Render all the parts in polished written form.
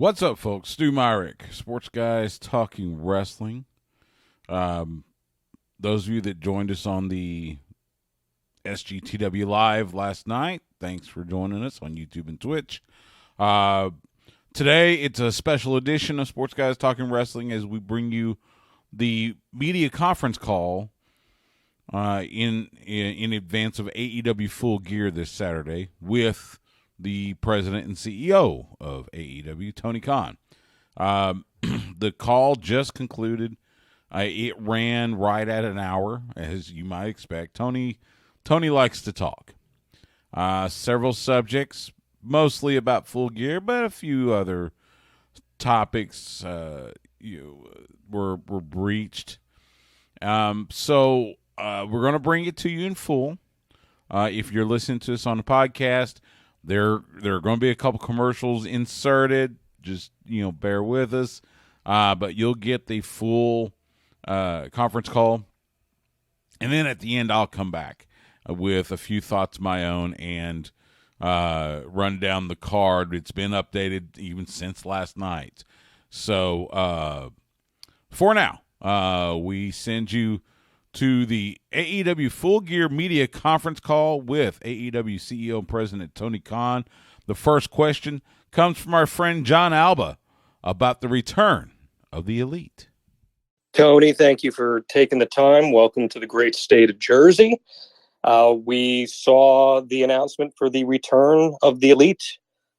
What's up, folks? Stu Myrick, Sports Guys Talking Wrestling. Those of you that joined us on the SGTW Live last night, thanks for joining us on YouTube and Twitch. Today, it's a special edition of Sports Guys Talking Wrestling as we bring you the media conference call in advance of AEW Full Gear this Saturday with the president and CEO of AEW, Tony Khan. The call just concluded. It ran right at an hour, as you might expect. Tony likes to talk. Several subjects, mostly about Full Gear, but a few other topics were breached. So we're going to bring it to you in full. If you're listening to this on the podcast, there are going to be a couple commercials inserted. Just, bear with us. But you'll get the full conference call. And then at the end, I'll come back with a few thoughts of my own and run down the card. It's been updated even since last night. So for now, we send you to the AEW Full Gear Media Conference Call with AEW CEO and President Tony Khan. The first question comes from our friend John Alba about the return of the Elite. Tony, thank you for taking the time. Welcome to the great state of Jersey. We saw the announcement for the return of the Elite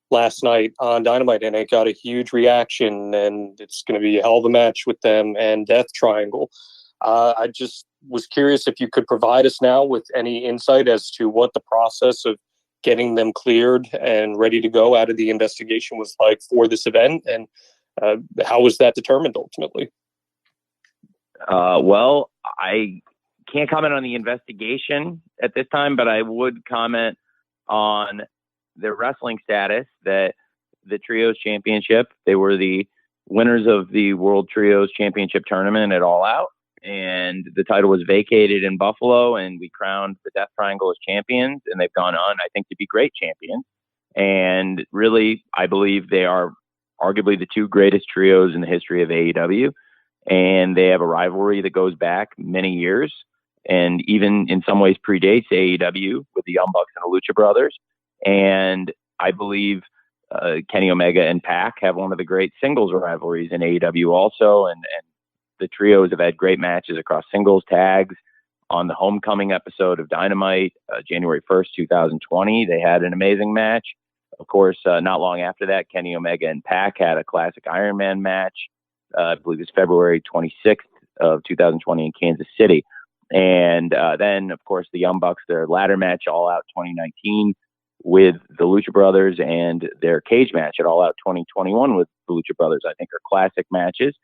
last night on Dynamite, and it got a huge reaction, and it's going to be a hell of a match with them and Death Triangle. I just was curious if you could provide us now with any insight as to what the process of getting them cleared and ready to go out of the investigation was like for this event, and how was that determined ultimately? Well, I can't comment on the investigation at this time, but I would comment on their wrestling status, that the Trios Championship, they were the winners of the World Trios Championship tournament at All Out, and the title was vacated in Buffalo, and we crowned the Death Triangle as champions, and they've gone on, I think, to be great champions. And really, I believe they are arguably the two greatest trios in the history of AEW, and they have a rivalry that goes back many years, and even in some ways predates AEW with the Young Bucks and the Lucha Brothers. And I believe Kenny Omega and Pac have one of the great singles rivalries in AEW also, and the trios have had great matches across singles, tags. On the Homecoming episode of Dynamite, January 1st, 2020, they had an amazing match. Of course, not long after that, Kenny Omega and Pac had a classic Iron Man match. I believe it's February 26th of 2020 in Kansas City. And then, of course, the Young Bucks, their ladder match, All Out 2019, with the Lucha Brothers, and their cage match at All Out 2021 with the Lucha Brothers, I think are classic matches.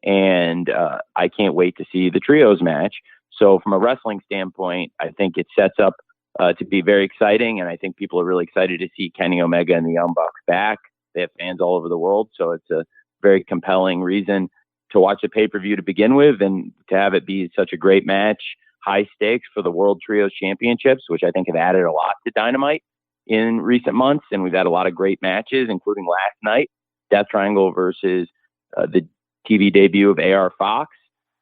And I can't wait to see the Trios match. So from a wrestling standpoint, I think it sets up to be very exciting. And I think people are really excited to see Kenny Omega and the Young Bucks back. They have fans all over the world. So it's a very compelling reason to watch the pay-per-view to begin with, and to have it be such a great match, high stakes for the World Trios Championships, which I think have added a lot to Dynamite in recent months. And we've had a lot of great matches, including last night, Death Triangle versus the TV debut of AR Fox,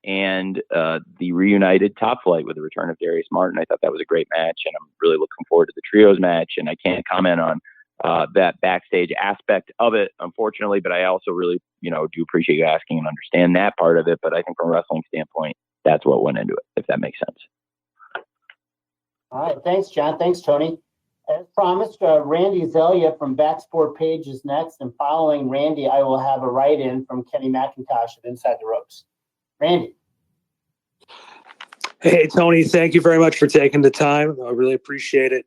and the reunited Top Flight with the return of Darius Martin. I thought that was a great match, and I'm really looking forward to the Trios match. And I can't comment on that backstage aspect of it, unfortunately, but I also really, do appreciate you asking and understand that part of it. But I think from a wrestling standpoint, that's what went into it, if that makes sense. All right. Thanks, John. Thanks, Tony. As promised, Randy Zelia from Backsport Page is next, and following Randy, I will have a write-in from Kenny McIntosh of Inside the Ropes. Randy. Hey, Tony, thank you very much for taking the time. I really appreciate it.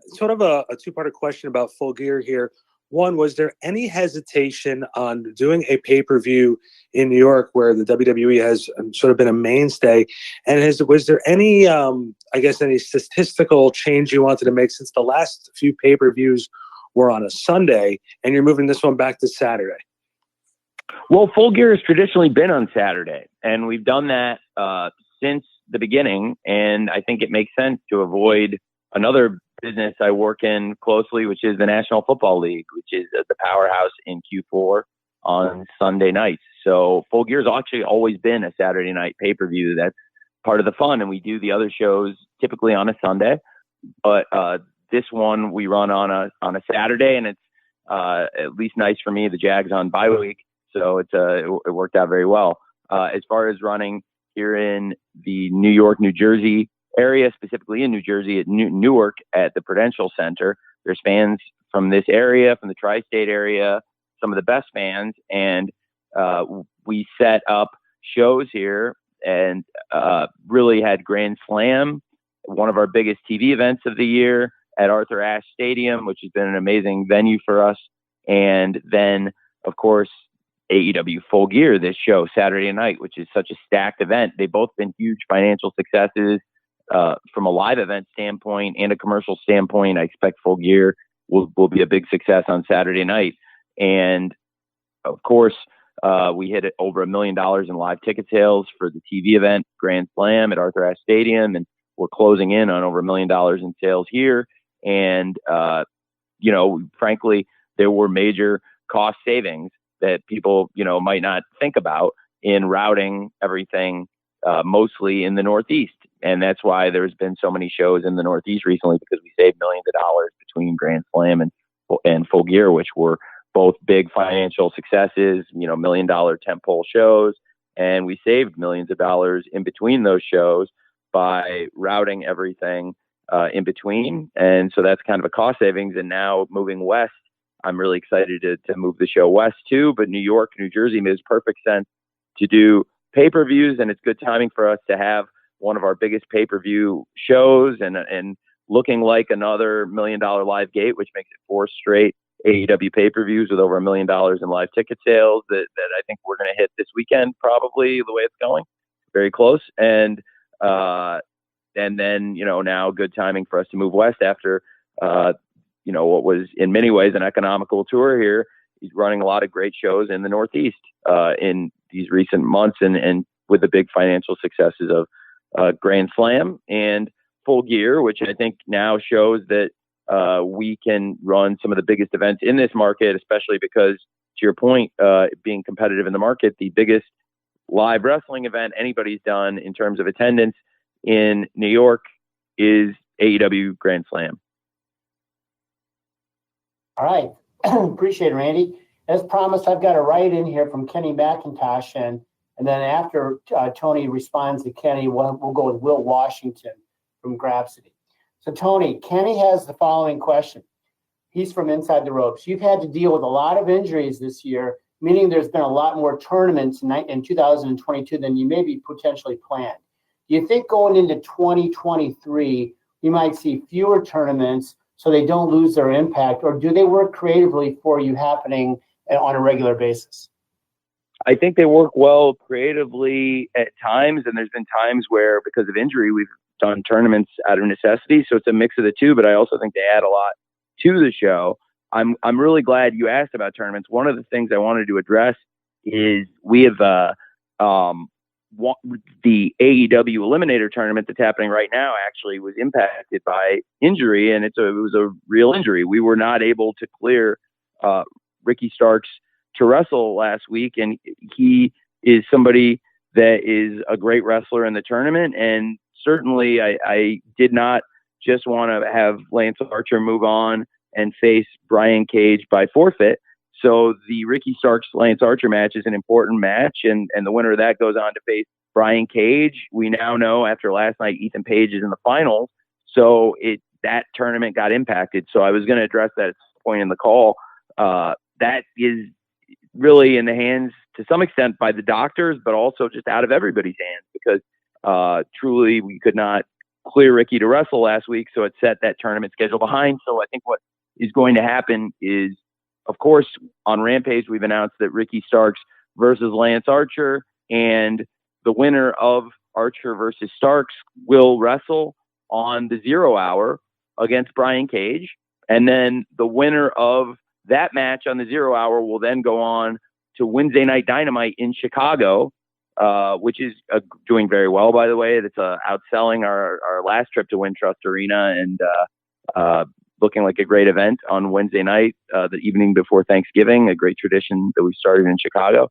Sort of a two-part question about Full Gear here. One, was there any hesitation on doing a pay-per-view in New York where the WWE has sort of been a mainstay? And was there any, any statistical change you wanted to make, since the last few pay-per-views were on a Sunday and you're moving this one back to Saturday? Well, Full Gear has traditionally been on Saturday, and we've done that since the beginning. And I think it makes sense to avoid another business I work in closely, which is the National Football League, which is the powerhouse in Q4 on Sunday nights. So Full Gear's actually always been a Saturday night pay-per-view. That's part of the fun. And we do the other shows typically on a Sunday, but this one we run on a Saturday, and it's at least nice for me. The Jags on bye week, so it worked out very well. As far as running here in the New York, New Jersey area, specifically in New Jersey at Newark at the Prudential Center, there's fans from this area, from the tri-state area, some of the best fans, and we set up shows here and really had Grand Slam, one of our biggest TV events of the year, at Arthur Ashe Stadium, which has been an amazing venue for us. And then, of course, AEW Full Gear, this show Saturday night, which is such a stacked event. They've both been huge financial successes from a live event standpoint and a commercial standpoint. I expect Full Gear will be a big success on Saturday night. And of course, we hit over $1 million in live ticket sales for the TV event Grand Slam at Arthur Ashe Stadium, and we're closing in on over $1 million in sales here. And frankly, there were major cost savings that people might not think about in routing everything mostly in the Northeast. And that's why there's been so many shows in the Northeast recently, because we saved millions of dollars between Grand Slam and Full Gear, which were both big financial successes, $1 million tentpole shows. And we saved millions of dollars in between those shows by routing everything in between. And so that's kind of a cost savings. And now moving west, I'm really excited to move the show west too. But New York, New Jersey makes perfect sense to do pay-per-views. And it's good timing for us to have one of our biggest pay-per-view shows and looking like another $1 million live gate, which makes it 4 straight AEW pay-per-views with over $1 million in live ticket sales that I think we're going to hit this weekend, probably the way it's going. Very close. And then, now good timing for us to move west after, what was in many ways an economical tour here. He's running a lot of great shows in the Northeast in these recent months and with the big financial successes of Grand Slam and Full Gear, which I think now shows that we can run some of the biggest events in this market, especially because, to your point, being competitive in the market, the biggest live wrestling event anybody's done in terms of attendance in New York is AEW Grand Slam. All right. Appreciate it, Randy. As promised, I've got a write-in here from Kenny McIntosh, and then after Tony responds to Kenny, we'll go with Will Washington from Grapsity. So, Tony, Kenny has the following question. He's from Inside the Ropes. You've had to deal with a lot of injuries this year, meaning there's been a lot more tournaments in 2022 than you maybe potentially planned. Do you think going into 2023, you might see fewer tournaments so they don't lose their impact, or do they work creatively for you happening on a regular basis? I think they work well creatively at times, and there's been times where, because of injury, we've done tournaments out of necessity. So it's a mix of the two, but I also think they add a lot to the show. I'm really glad you asked about tournaments. One of the things I wanted to address is we have the AEW Eliminator tournament that's happening right now actually was impacted by injury, and it was a real injury. We were not able to clear Ricky Starks to wrestle last week, and he is somebody that is a great wrestler in the tournament, and certainly I did not just want to have Lance Archer move on and face Brian Cage by forfeit. So the Ricky Starks Lance Archer match is an important match, and the winner of that goes on to face Brian Cage. We now know after last night Ethan Page is in the finals, so that tournament got impacted. So I was going to address that at some point in the call. That is really in the hands to some extent by the doctors, but also just out of everybody's hands, because truly we could not clear Ricky to wrestle last week, so it set that tournament schedule behind. So I think what is going to happen is, of course, on Rampage, we've announced that Ricky Starks versus Lance Archer, and the winner of Archer versus Starks will wrestle on the 0 hour against Brian Cage. And then the winner of that match on the 0 hour will then go on to Wednesday Night Dynamite in Chicago which is doing very well, by the way. It's outselling our last trip to Wintrust Arena and looking like a great event on Wednesday night, the evening before Thanksgiving, a great tradition that we started in Chicago.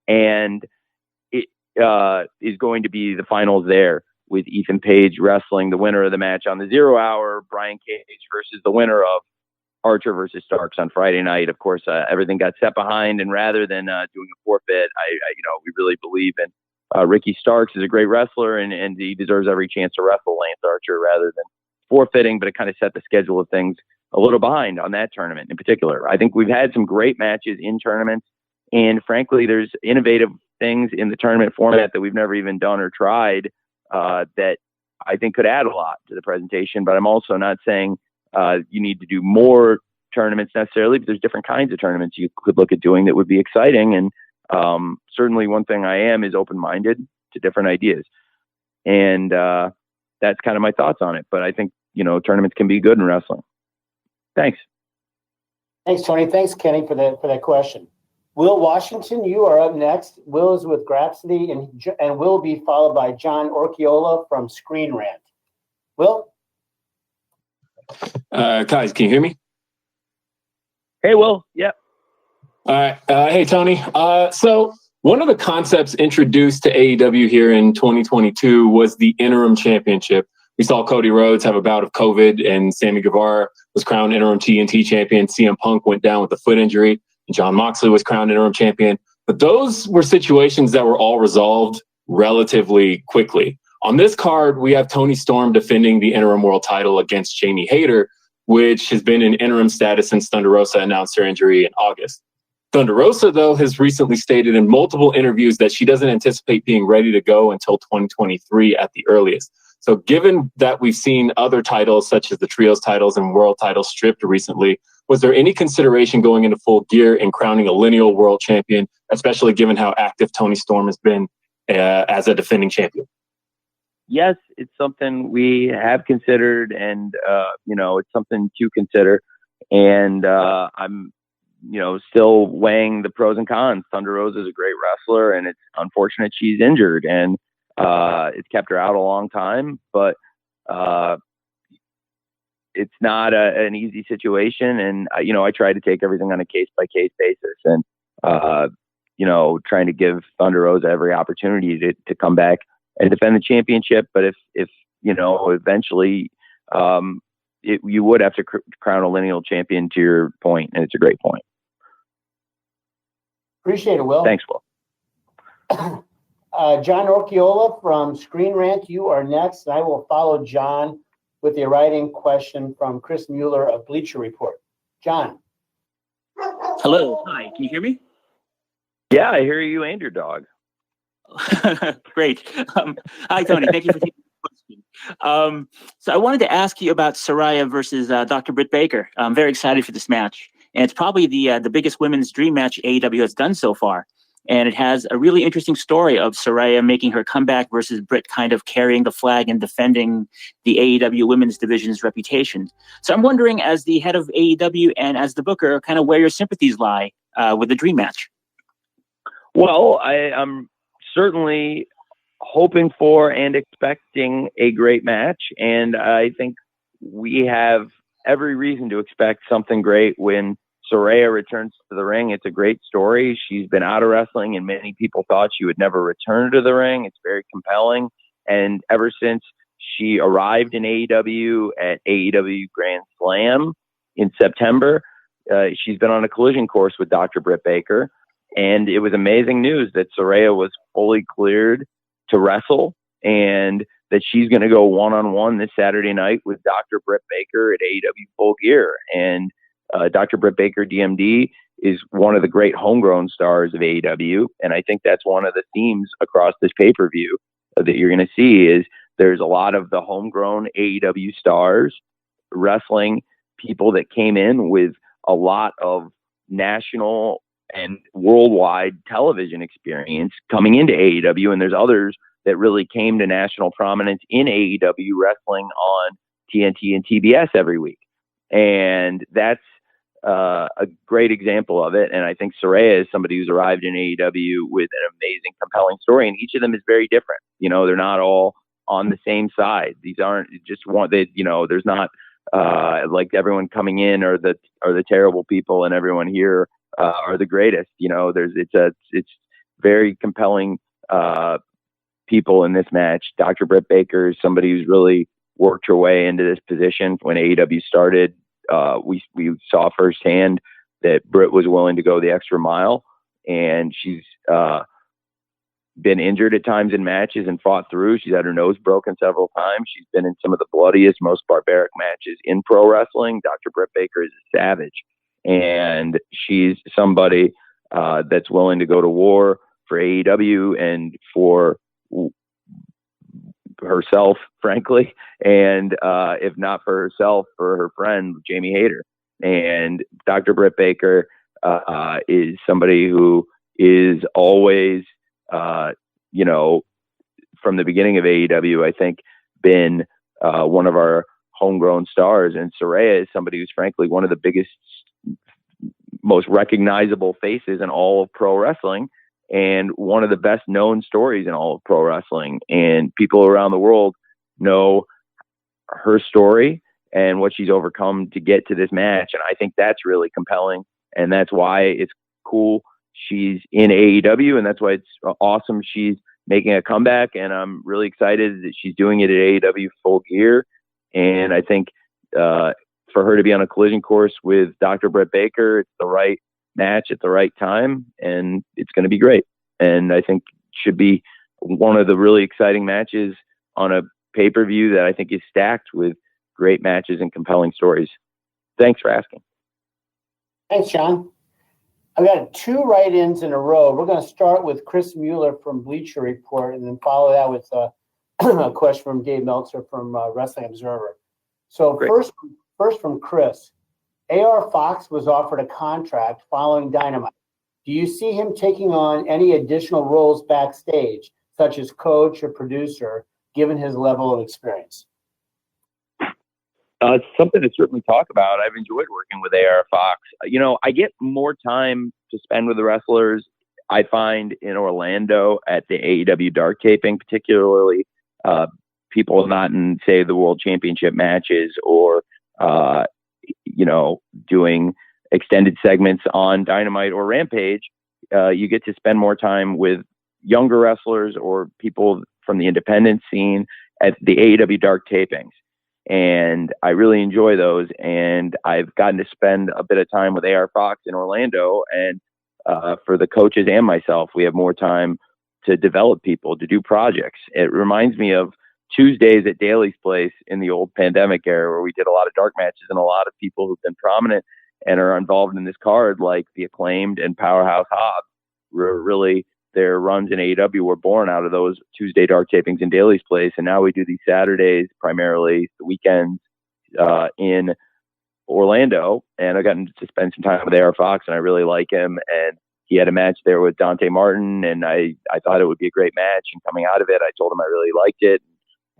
And it is going to be the finals there with Ethan Page wrestling the winner of the match on the 0 hour, Brian Cage versus the winner of Archer versus Starks on Friday night. Of course, everything got set behind, and rather than doing a forfeit, we really believe in Ricky Starks is a great wrestler, and he deserves every chance to wrestle Lance Archer rather than forfeiting. But it kind of set the schedule of things a little behind on that tournament in particular. I think we've had some great matches in tournaments, and frankly, there's innovative things in the tournament format that we've never even done or tried that I think could add a lot to the presentation. But I'm also not saying you need to do more tournaments necessarily, but there's different kinds of tournaments you could look at doing that would be exciting. And certainly one thing I am is open-minded to different ideas. And that's kind of my thoughts on it. But I think, tournaments can be good in wrestling. Thanks. Thanks, Tony. Thanks, Kenny, for that question. Will Washington, you are up next. Will is with Grapsody, and will be followed by John Orchiola from Screen Rant. Will? Guys, can you hear me? Hey, Will. Yep. All right. Hey, Tony. So one of the concepts introduced to AEW here in 2022 was the interim championship. We saw Cody Rhodes have a bout of COVID, and Sammy Guevara was crowned interim TNT champion. CM Punk went down with a foot injury, and Jon Moxley was crowned interim champion. But those were situations that were all resolved relatively quickly. On this card, we have Toni Storm defending the interim world title against Jamie Hayter, which has been in interim status since Thunder Rosa announced her injury in August. Thunder Rosa, though, has recently stated in multiple interviews that she doesn't anticipate being ready to go until 2023 at the earliest. So given that we've seen other titles, such as the Trios titles and world titles, stripped recently, was there any consideration going into Full Gear in crowning a lineal world champion, especially given how active Toni Storm has been as a defending champion? Yes, it's something we have considered, and it's something to consider. And I'm, still weighing the pros and cons. Thunder Rosa is a great wrestler, and it's unfortunate she's injured, and it's kept her out a long time. But it's not an easy situation, and I try to take everything on a case by case basis, and trying to give Thunder Rosa every opportunity to come back and defend the championship. But if eventually you would have to crown a lineal champion, to your point, and it's a great point. Appreciate it, Will. Thanks, Will. John Orchiola from Screen Rant, you are next, and I will follow John with a writing question from Chris Mueller of Bleacher Report. John. Hello. Hi. Can you hear me? Yeah, I hear you and your dog. Great. Hi, Tony. Thank you for taking the question. So I wanted to ask you about Saraya versus Dr. Britt Baker. I'm very excited for this match. And it's probably the biggest women's dream match AEW has done so far. And it has a really interesting story of Saraya making her comeback versus Britt kind of carrying the flag and defending the AEW women's division's reputation. So I'm wondering, as the head of AEW and as the booker, kind of where your sympathies lie with the dream match. Well, I'm certainly hoping for and expecting a great match. And I think we have every reason to expect something great when Saraya returns to the ring. It's a great story. She's been out of wrestling, and many people thought she would never return to the ring. It's very compelling. And ever since she arrived in AEW at AEW Grand Slam in September, she's been on a collision course with Dr. Britt Baker. And it was amazing news that Saraya was fully cleared to wrestle, and that she's going to go one-on-one this Saturday night with Dr. Britt Baker at AEW Full Gear. And Dr. Britt Baker, DMD, is one of the great homegrown stars of AEW. And I think that's one of the themes across this pay-per-view that you're going to see is there's a lot of the homegrown AEW stars wrestling people that came in with a lot of national and worldwide television experience coming into AEW. And there's others that really came to national prominence in AEW wrestling on TNT and TBS every week. And that's a great example of it. And I think Saraya is somebody who's arrived in AEW with an amazing, compelling story, and each of them is very different. They're not all on the same side. These aren't just one. There's not like everyone coming in are the terrible people, and everyone here are the greatest. It's very compelling people in this match. Dr. Britt Baker is somebody who's really worked her way into this position. When AEW started, we saw firsthand that Britt was willing to go the extra mile, and she's been injured at times in matches and fought through. She's had her nose broken several times. She's been in some of the bloodiest, most barbaric matches in pro wrestling. Dr. Britt Baker is a savage, and she's somebody that's willing to go to war for AEW and for herself, frankly, and if not for herself, for her friend Jamie Hayter. And Dr. Britt Baker is somebody who is always, from the beginning of AEW, I think, been one of our homegrown stars. And Saraya is somebody who's frankly one of the biggest, most recognizable faces in all of pro wrestling, and one of the best known stories in all of pro wrestling. And people around the world know her story and what she's overcome to get to this match. And I think that's really compelling. And that's why it's cool she's in AEW. And that's why it's awesome she's making a comeback. And I'm really excited that she's doing it at AEW Full Gear. And I think for her to be on a collision course with Dr. Britt Baker, it's the right match at the right time, and it's going to be great. And I think should be one of the really exciting matches on a pay-per-view that I think is stacked with great matches and compelling stories. Thanks for asking. Thanks, John. I've got 2 write-ins in a row. We're going to start with Chris Mueller from Bleacher Report, and then follow that with a question from Dave Meltzer from Wrestling Observer. So first from Chris. AR Fox was offered a contract following Dynamite. Do you see him taking on any additional roles backstage, such as coach or producer, given his level of experience? It's something to certainly talk about. I've enjoyed working with AR Fox. I get more time to spend with the wrestlers, I find, in Orlando at the AEW Dark taping, particularly people not in, say, the World Championship matches or doing extended segments on Dynamite or Rampage. You get to spend more time with younger wrestlers or people from the independent scene at the AEW Dark tapings. And I really enjoy those. And I've gotten to spend a bit of time with AR Fox in Orlando. And for the coaches and myself, we have more time to develop people, to do projects. It reminds me of Tuesdays at Daly's Place in the old pandemic era, where we did a lot of dark matches, and a lot of people who've been prominent and are involved in this card, like the Acclaimed and Powerhouse Hobbs, were really, their runs in AEW were born out of those Tuesday dark tapings in Daly's Place. And now we do these Saturdays, primarily the weekends, in Orlando. And I've gotten to spend some time with AR Fox, and I really like him. And he had a match there with Dante Martin, and I thought it would be a great match. And coming out of it, I told him I really liked it,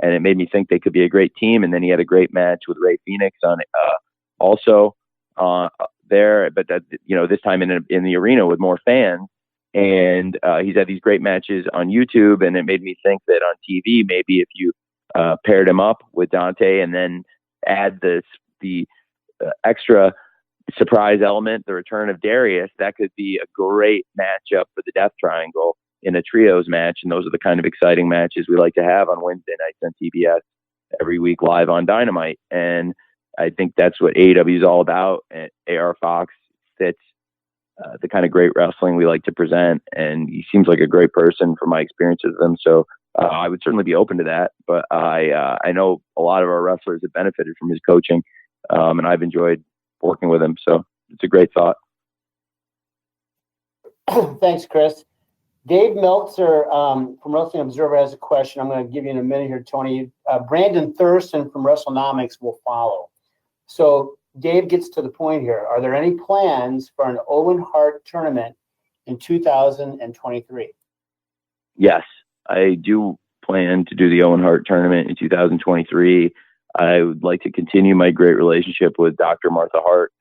and it made me think they could be a great team. And then he had a great match with Ray Phoenix on also there, but that, this time in the arena with more fans. And he's had these great matches on YouTube, and it made me think that on TV, maybe if you paired him up with Dante and then add the extra surprise element, the return of Darius, that could be a great matchup for the Death Triangle in a trios match. And those are the kind of exciting matches we like to have on Wednesday nights on TBS every week live on Dynamite. And I think that's what AEW is all about. And AR Fox fits the kind of great wrestling we like to present. And he seems like a great person from my experiences with him. So I would certainly be open to that. But I know a lot of our wrestlers have benefited from his coaching, and I've enjoyed working with him. So it's a great thought. Thanks, Chris. Dave Meltzer from Wrestling Observer has a question. I'm going to give you in a minute here, Tony. Brandon Thurston from WrestleNomics will follow. So Dave gets to the point here. Are there any plans for an Owen Hart tournament in 2023? Yes, I do plan to do the Owen Hart tournament in 2023. I would like to continue my great relationship with Dr. Martha Hart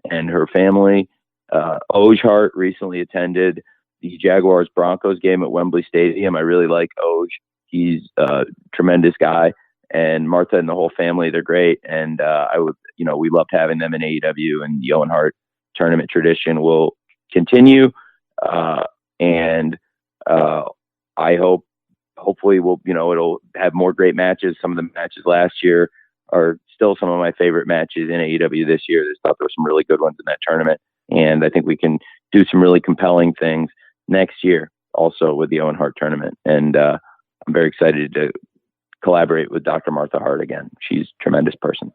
and her family. Oj Hart recently attended the Jaguars Broncos game at Wembley Stadium. I really like Oj. He's a tremendous guy, and Martha and the whole family, they're great. And we loved having them in AEW, and the Owen Hart tournament tradition will continue. And I hopefully it'll have more great matches. Some of the matches last year are still some of my favorite matches in AEW this year. I thought there were some really good ones in that tournament. And I think we can do some really compelling things next year also with the Owen Hart tournament. And I'm very excited to collaborate with Dr. Martha Hart again. She's a tremendous person.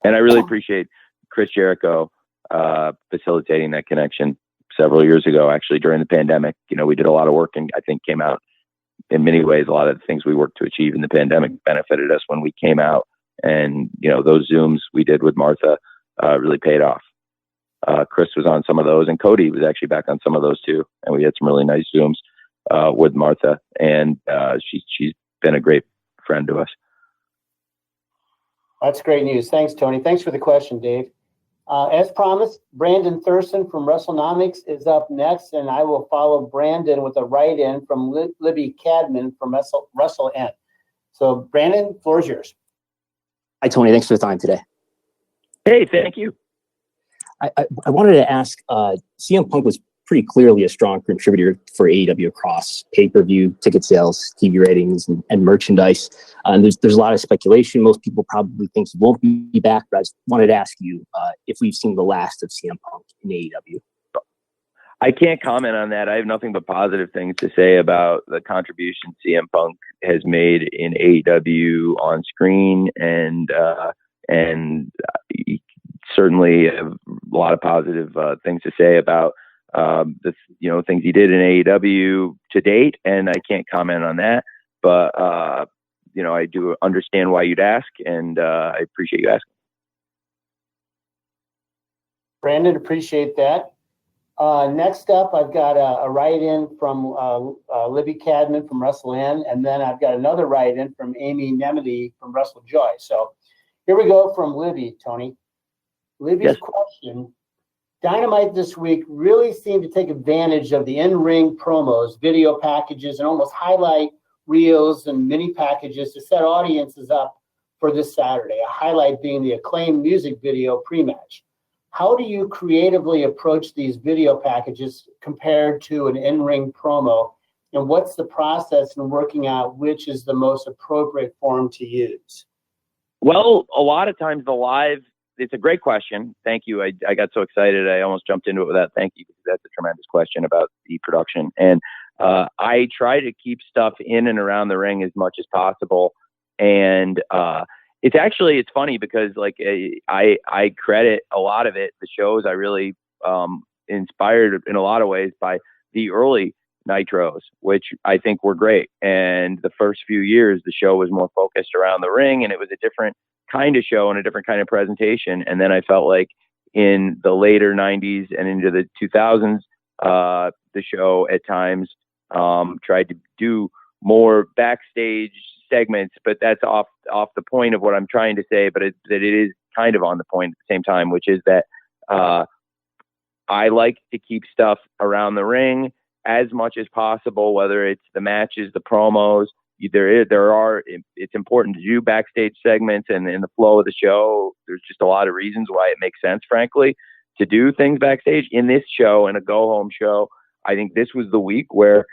And I really appreciate Chris Jericho facilitating that connection several years ago, actually, during the pandemic. We did a lot of work, and I think came out in many ways. A lot of the things we worked to achieve in the pandemic benefited us when we came out. And, those Zooms we did with Martha really paid off. Chris was on some of those, and Cody was actually back on some of those too. And we had some really nice Zooms with Martha, and she's been a great friend to us. That's great news. Thanks, Tony. Thanks for the question, Dave. As promised, Brandon Thurston from WrestleNomics is up next, and I will follow Brandon with a write-in from Libby Cadman from WrestleN. So, Brandon, floor is yours. Hi, Tony. Thanks for the time today. Hey, thank you. I wanted to ask, CM Punk was pretty clearly a strong contributor for AEW across pay-per-view, ticket sales, TV ratings, and merchandise. And there's a lot of speculation. Most people probably think he won't be back, but I just wanted to ask you if we've seen the last of CM Punk in AEW. I can't comment on that. I have nothing but positive things to say about the contribution CM Punk has made in AEW on screen, and certainly have a lot of positive things to say about the things he did in AEW to date, and I can't comment on that. But I do understand why you'd ask, and I appreciate you asking. Brandon, appreciate that. Next up, I've got a write-in from Libby Cadman from WrestleN, and then I've got another write-in from Amy Nemedy from WrestleJoy. So here we go from Libby, Tony. Libby's question: Dynamite this week really seemed to take advantage of the in-ring promos, video packages, and almost highlight reels and mini packages to set audiences up for this Saturday, a highlight being the Acclaimed music video pre-match. How do you creatively approach these video packages compared to an in-ring promo, and what's the process in working out which is the most appropriate form to use? Well, a lot of times it's a great question. Thank you. I got so excited. I almost jumped into it with that. Thank you. That's a tremendous question about the production. And I try to keep stuff in and around the ring as much as possible. And it's funny because I credit a lot of it, the shows I really inspired in a lot of ways by the early Nitros, which I think were great. And the first few years, the show was more focused around the ring, and it was a different kind of show and a different kind of presentation. And then I felt like in the later 90s and into the 2000s, the show at times tried to do more backstage segments, but that's off the point of what I'm trying to say, but it is kind of on the point at the same time, which is that I like to keep stuff around the ring as much as possible, whether it's the matches, the promos. It's important to do backstage segments, and in the flow of the show, there's just a lot of reasons why it makes sense, frankly, to do things backstage. In this show, in a go-home show, I think this was the week where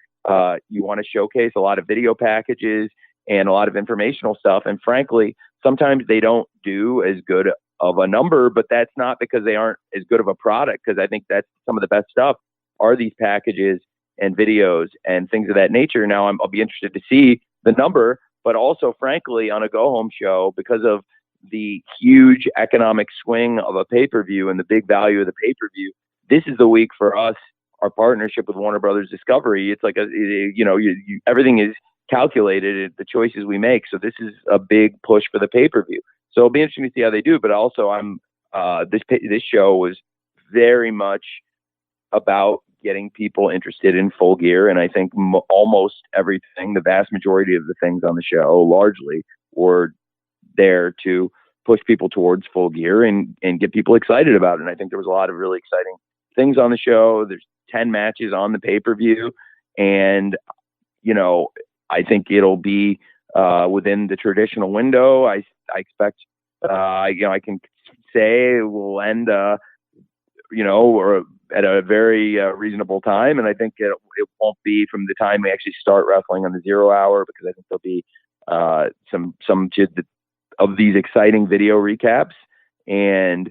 you want to showcase a lot of video packages and a lot of informational stuff. And frankly, sometimes they don't do as good of a number, but that's not because they aren't as good of a product, because I think that's some of the best stuff are these packages and videos and things of that nature. Now I'll be interested to see the number, but also frankly on a go-home show, because of the huge economic swing of a pay-per-view and the big value of the pay-per-view, this is the week for us, our partnership with Warner Brothers Discovery. It's like everything is calculated, the choices we make. So this is a big push for the pay-per-view. So it'll be interesting to see how they do. But also, this show was very much about getting people interested in Full Gear, and I think almost everything, the vast majority of the things on the show, largely were there to push people towards Full Gear and get people excited about it. And I think there was a lot of really exciting things on the show. There's 10 matches on the pay-per-view, and I think it'll be within the traditional window. I expect I can say we'll end or at a very reasonable time, and I think it won't be from the time we actually start wrestling on the 0 hour, because I think there'll be some of these exciting video recaps and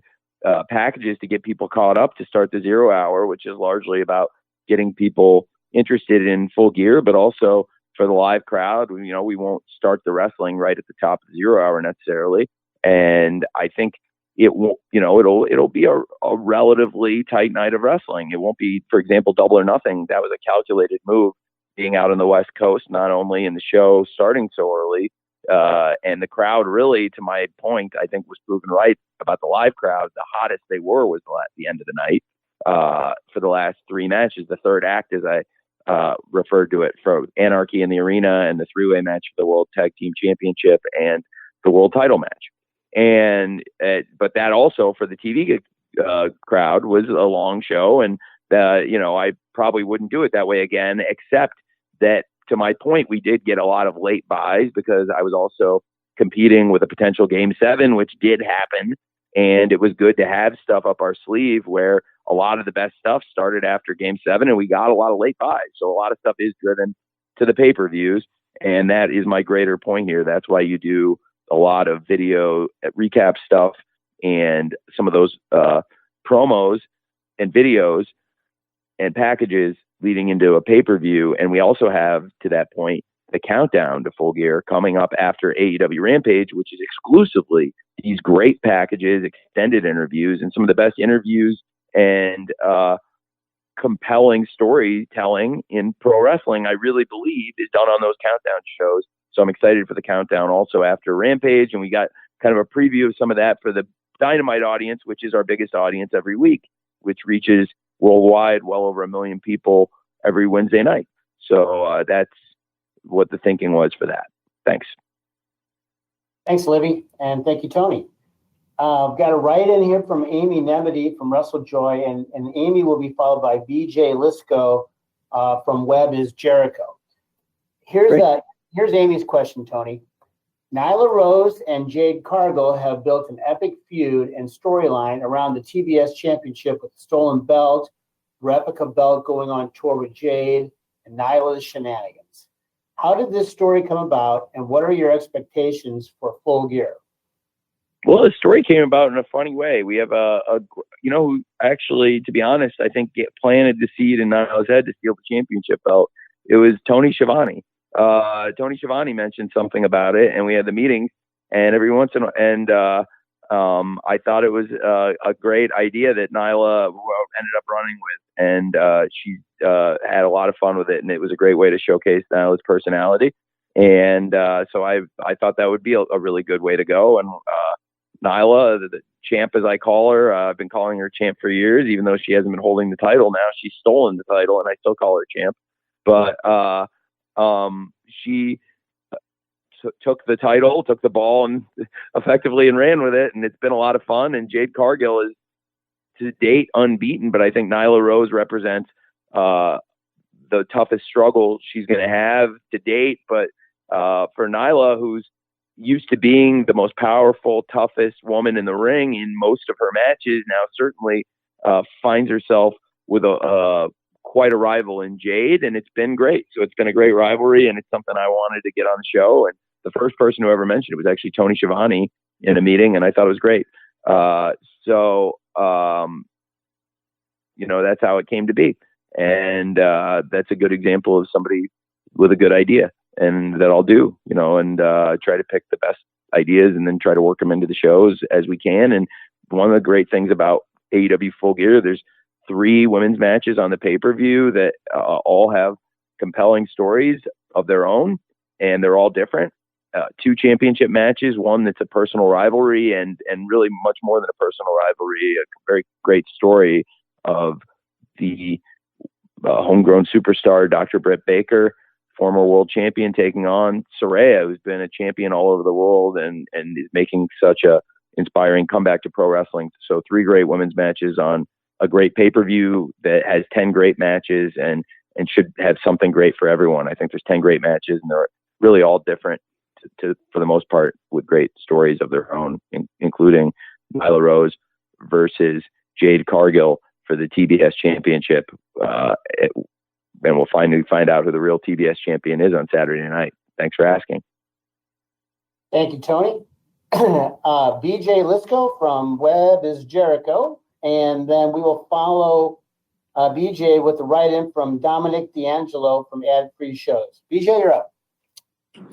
packages to get people caught up to start the 0 hour, which is largely about getting people interested in Full Gear, but also for the live crowd. We won't start the wrestling right at the top of the 0 hour necessarily, and I think it won't, it'll be a relatively tight night of wrestling. It won't be, for example, Double or Nothing. That was a calculated move, being out on the West Coast, not only in the show starting so early, and the crowd really, to my point, I think was proven right about the live crowd. The hottest they was at the end of the night for the last 3 matches. The third act, as I referred to it, for Anarchy in the Arena and the 3-way match for the World Tag Team Championship and the World Title match. And but that also for the TV crowd was a long show, and I probably wouldn't do it that way again, except that, to my point, we did get a lot of late buys because I was also competing with a potential Game 7, which did happen, and it was good to have stuff up our sleeve where a lot of the best stuff started after Game 7, and we got a lot of late buys. So a lot of stuff is driven to the pay-per-views, and that is my greater point here. That's why you do a lot of video recap stuff and some of those promos and videos and packages leading into a pay-per-view. And we also have, to that point, the countdown to Full Gear coming up after AEW Rampage, which is exclusively these great packages, extended interviews, and some of the best interviews and compelling storytelling in pro wrestling, I really believe, is done on those countdown shows. So I'm excited for the countdown also after Rampage. And we got kind of a preview of some of that for the Dynamite audience, which is our biggest audience every week, which reaches worldwide well over 1 million people every Wednesday night. So that's what the thinking was for that. Thanks. Thanks, Libby. And thank you, Tony. I've got a write-in here from Amy Nemedy from WrestleJoy, and Amy will be followed by BJ Lisco from Web is Jericho. Here's Amy's question, Tony. Nyla Rose and Jade Cargill have built an epic feud and storyline around the TBS Championship with the stolen belt, replica belt going on tour with Jade, and Nyla's shenanigans. How did this story come about, and what are your expectations for Full Gear? Well, the story came about in a funny way. We have who actually, to be honest, I think planted the seed in Nyla's head to steal the championship belt. It was Tony Schiavone. Tony Schiavone mentioned something about it, and we had the meetings, and every once in a while, I thought it was a great idea that Nyla ended up running with, and she had a lot of fun with it, and it was a great way to showcase Nyla's personality. And so I thought that would be a really good way to go. And Nyla, the champ as I call her, I've been calling her champ for years, even though she hasn't been holding the title. Now she's stolen the title, and I still call her champ. But she took the title, took the ball, and effectively and ran with it, and it's been a lot of fun. And Jade Cargill is to date unbeaten, but I think Nyla Rose represents the toughest struggle she's going to have to date. But for Nyla, who's used to being the most powerful, toughest woman in the ring in most of her matches, now certainly finds herself with quite a rival in Jade, and it's been great. So it's been a great rivalry, and it's something I wanted to get on the show. And the first person who ever mentioned it was actually Tony Schiavone in a meeting, and I thought it was great. That's how it came to be. And that's a good example of somebody with a good idea, and that I'll do, and try to pick the best ideas and then try to work them into the shows as we can. And one of the great things about AEW Full Gear, there's 3 women's matches on the pay-per-view that all have compelling stories of their own, and they're all different. 2 championship matches, one that's a personal rivalry, and really much more than a personal rivalry, a very great story of the homegrown superstar, Dr. Britt Baker, former world champion, taking on Saraya, who's been a champion all over the world and is making such a inspiring comeback to pro wrestling. So 3 great women's matches on a great pay-per-view that has 10 great matches and should have something great for everyone. I think there's 10 great matches, and they're really all different for the most part, with great stories of their own, including Nyla Rose versus Jade Cargill for the TBS championship. And we'll find out who the real TBS champion is on Saturday night. Thanks for asking. Thank you, Tony. BJ Lisco from Web is Jericho. And then we will follow BJ with the write-in from Dominic D'Angelo from Ad Free Shows. BJ, you're up.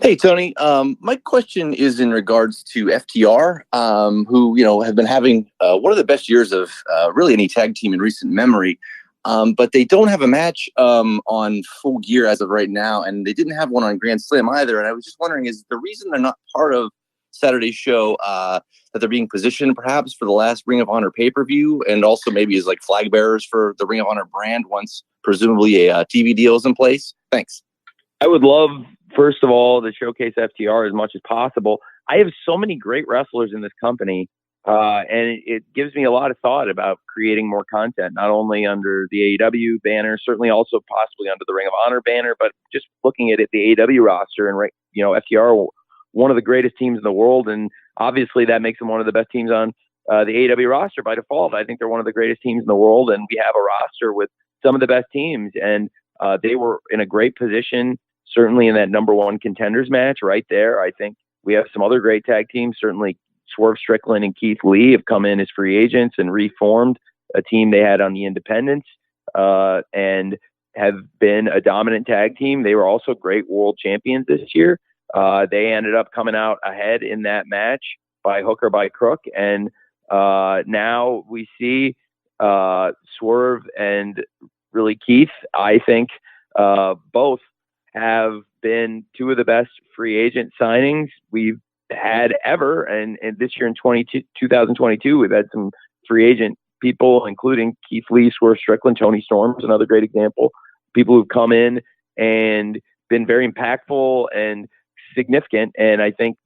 Hey, Tony. My question is in regards to FTR, who, have been having one of the best years of really any tag team in recent memory. But they don't have a match on Full Gear as of right now, and they didn't have one on Grand Slam either. And I was just wondering, is the reason they're not part of Saturday's show that they're being positioned perhaps for the last Ring of Honor pay-per-view, and also maybe as like flag bearers for the Ring of Honor brand once presumably a TV deal is in place? Thanks. I would love, first of all, to showcase FTR as much as possible. I have so many great wrestlers in this company, and it gives me a lot of thought about creating more content, not only under the AEW banner, certainly also possibly under the Ring of Honor banner, but just looking at the AEW roster. And, FTR, one of the greatest teams in the world, and obviously that makes them one of the best teams on the AEW roster by default. I think they're one of the greatest teams in the world, and we have a roster with some of the best teams, and they were in a great position, certainly in that number 1 contenders match right there. I think we have some other great tag teams. Certainly Swerve Strickland and Keith Lee have come in as free agents and reformed a team they had on the independents, and have been a dominant tag team. They were also great world champions this year. They ended up coming out ahead in that match by hook or by crook. And now we see Swerve and really Keith, I think, both have been 2 of the best free agent signings we've had ever. And this year in 2022, we've had some free agent people, including Keith Lee, Swerve Strickland, Tony Storm's another great example. People who've come in and been very impactful and significant. And I think,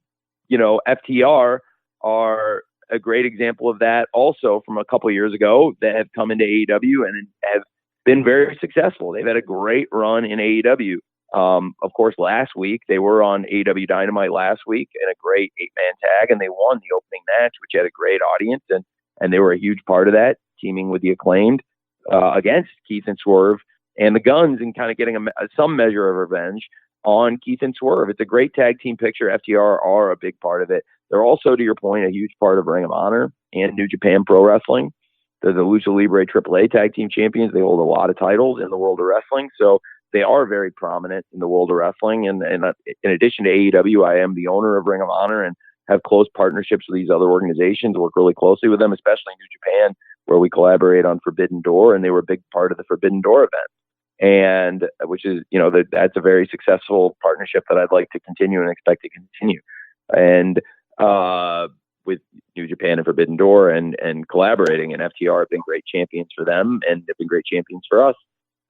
FTR are a great example of that also from a couple of years ago, that have come into AEW and have been very successful. They've had a great run in AEW. Of course, last week they were on AEW Dynamite last week in a great 8-man tag, and they won the opening match, which had a great audience, and they were a huge part of that, teaming with the Acclaimed against Keith and Swerve and the Guns, and kind of getting some measure of revenge on Keith and Swerve. It's a great tag team picture. FTR are a big part of it. They're also, to your point, a huge part of Ring of Honor and New Japan Pro Wrestling. They're the Lucha Libre AAA tag team champions. They hold a lot of titles in the world of wrestling. So they are very prominent in the world of wrestling. And in addition to AEW, I am the owner of Ring of Honor and have close partnerships with these other organizations, work really closely with them, especially New Japan, where we collaborate on Forbidden Door, and they were a big part of the Forbidden Door event. And which is, that's a very successful partnership that I'd like to continue and expect to continue. And with New Japan and Forbidden Door and collaborating, and FTR have been great champions for them, and have been great champions for us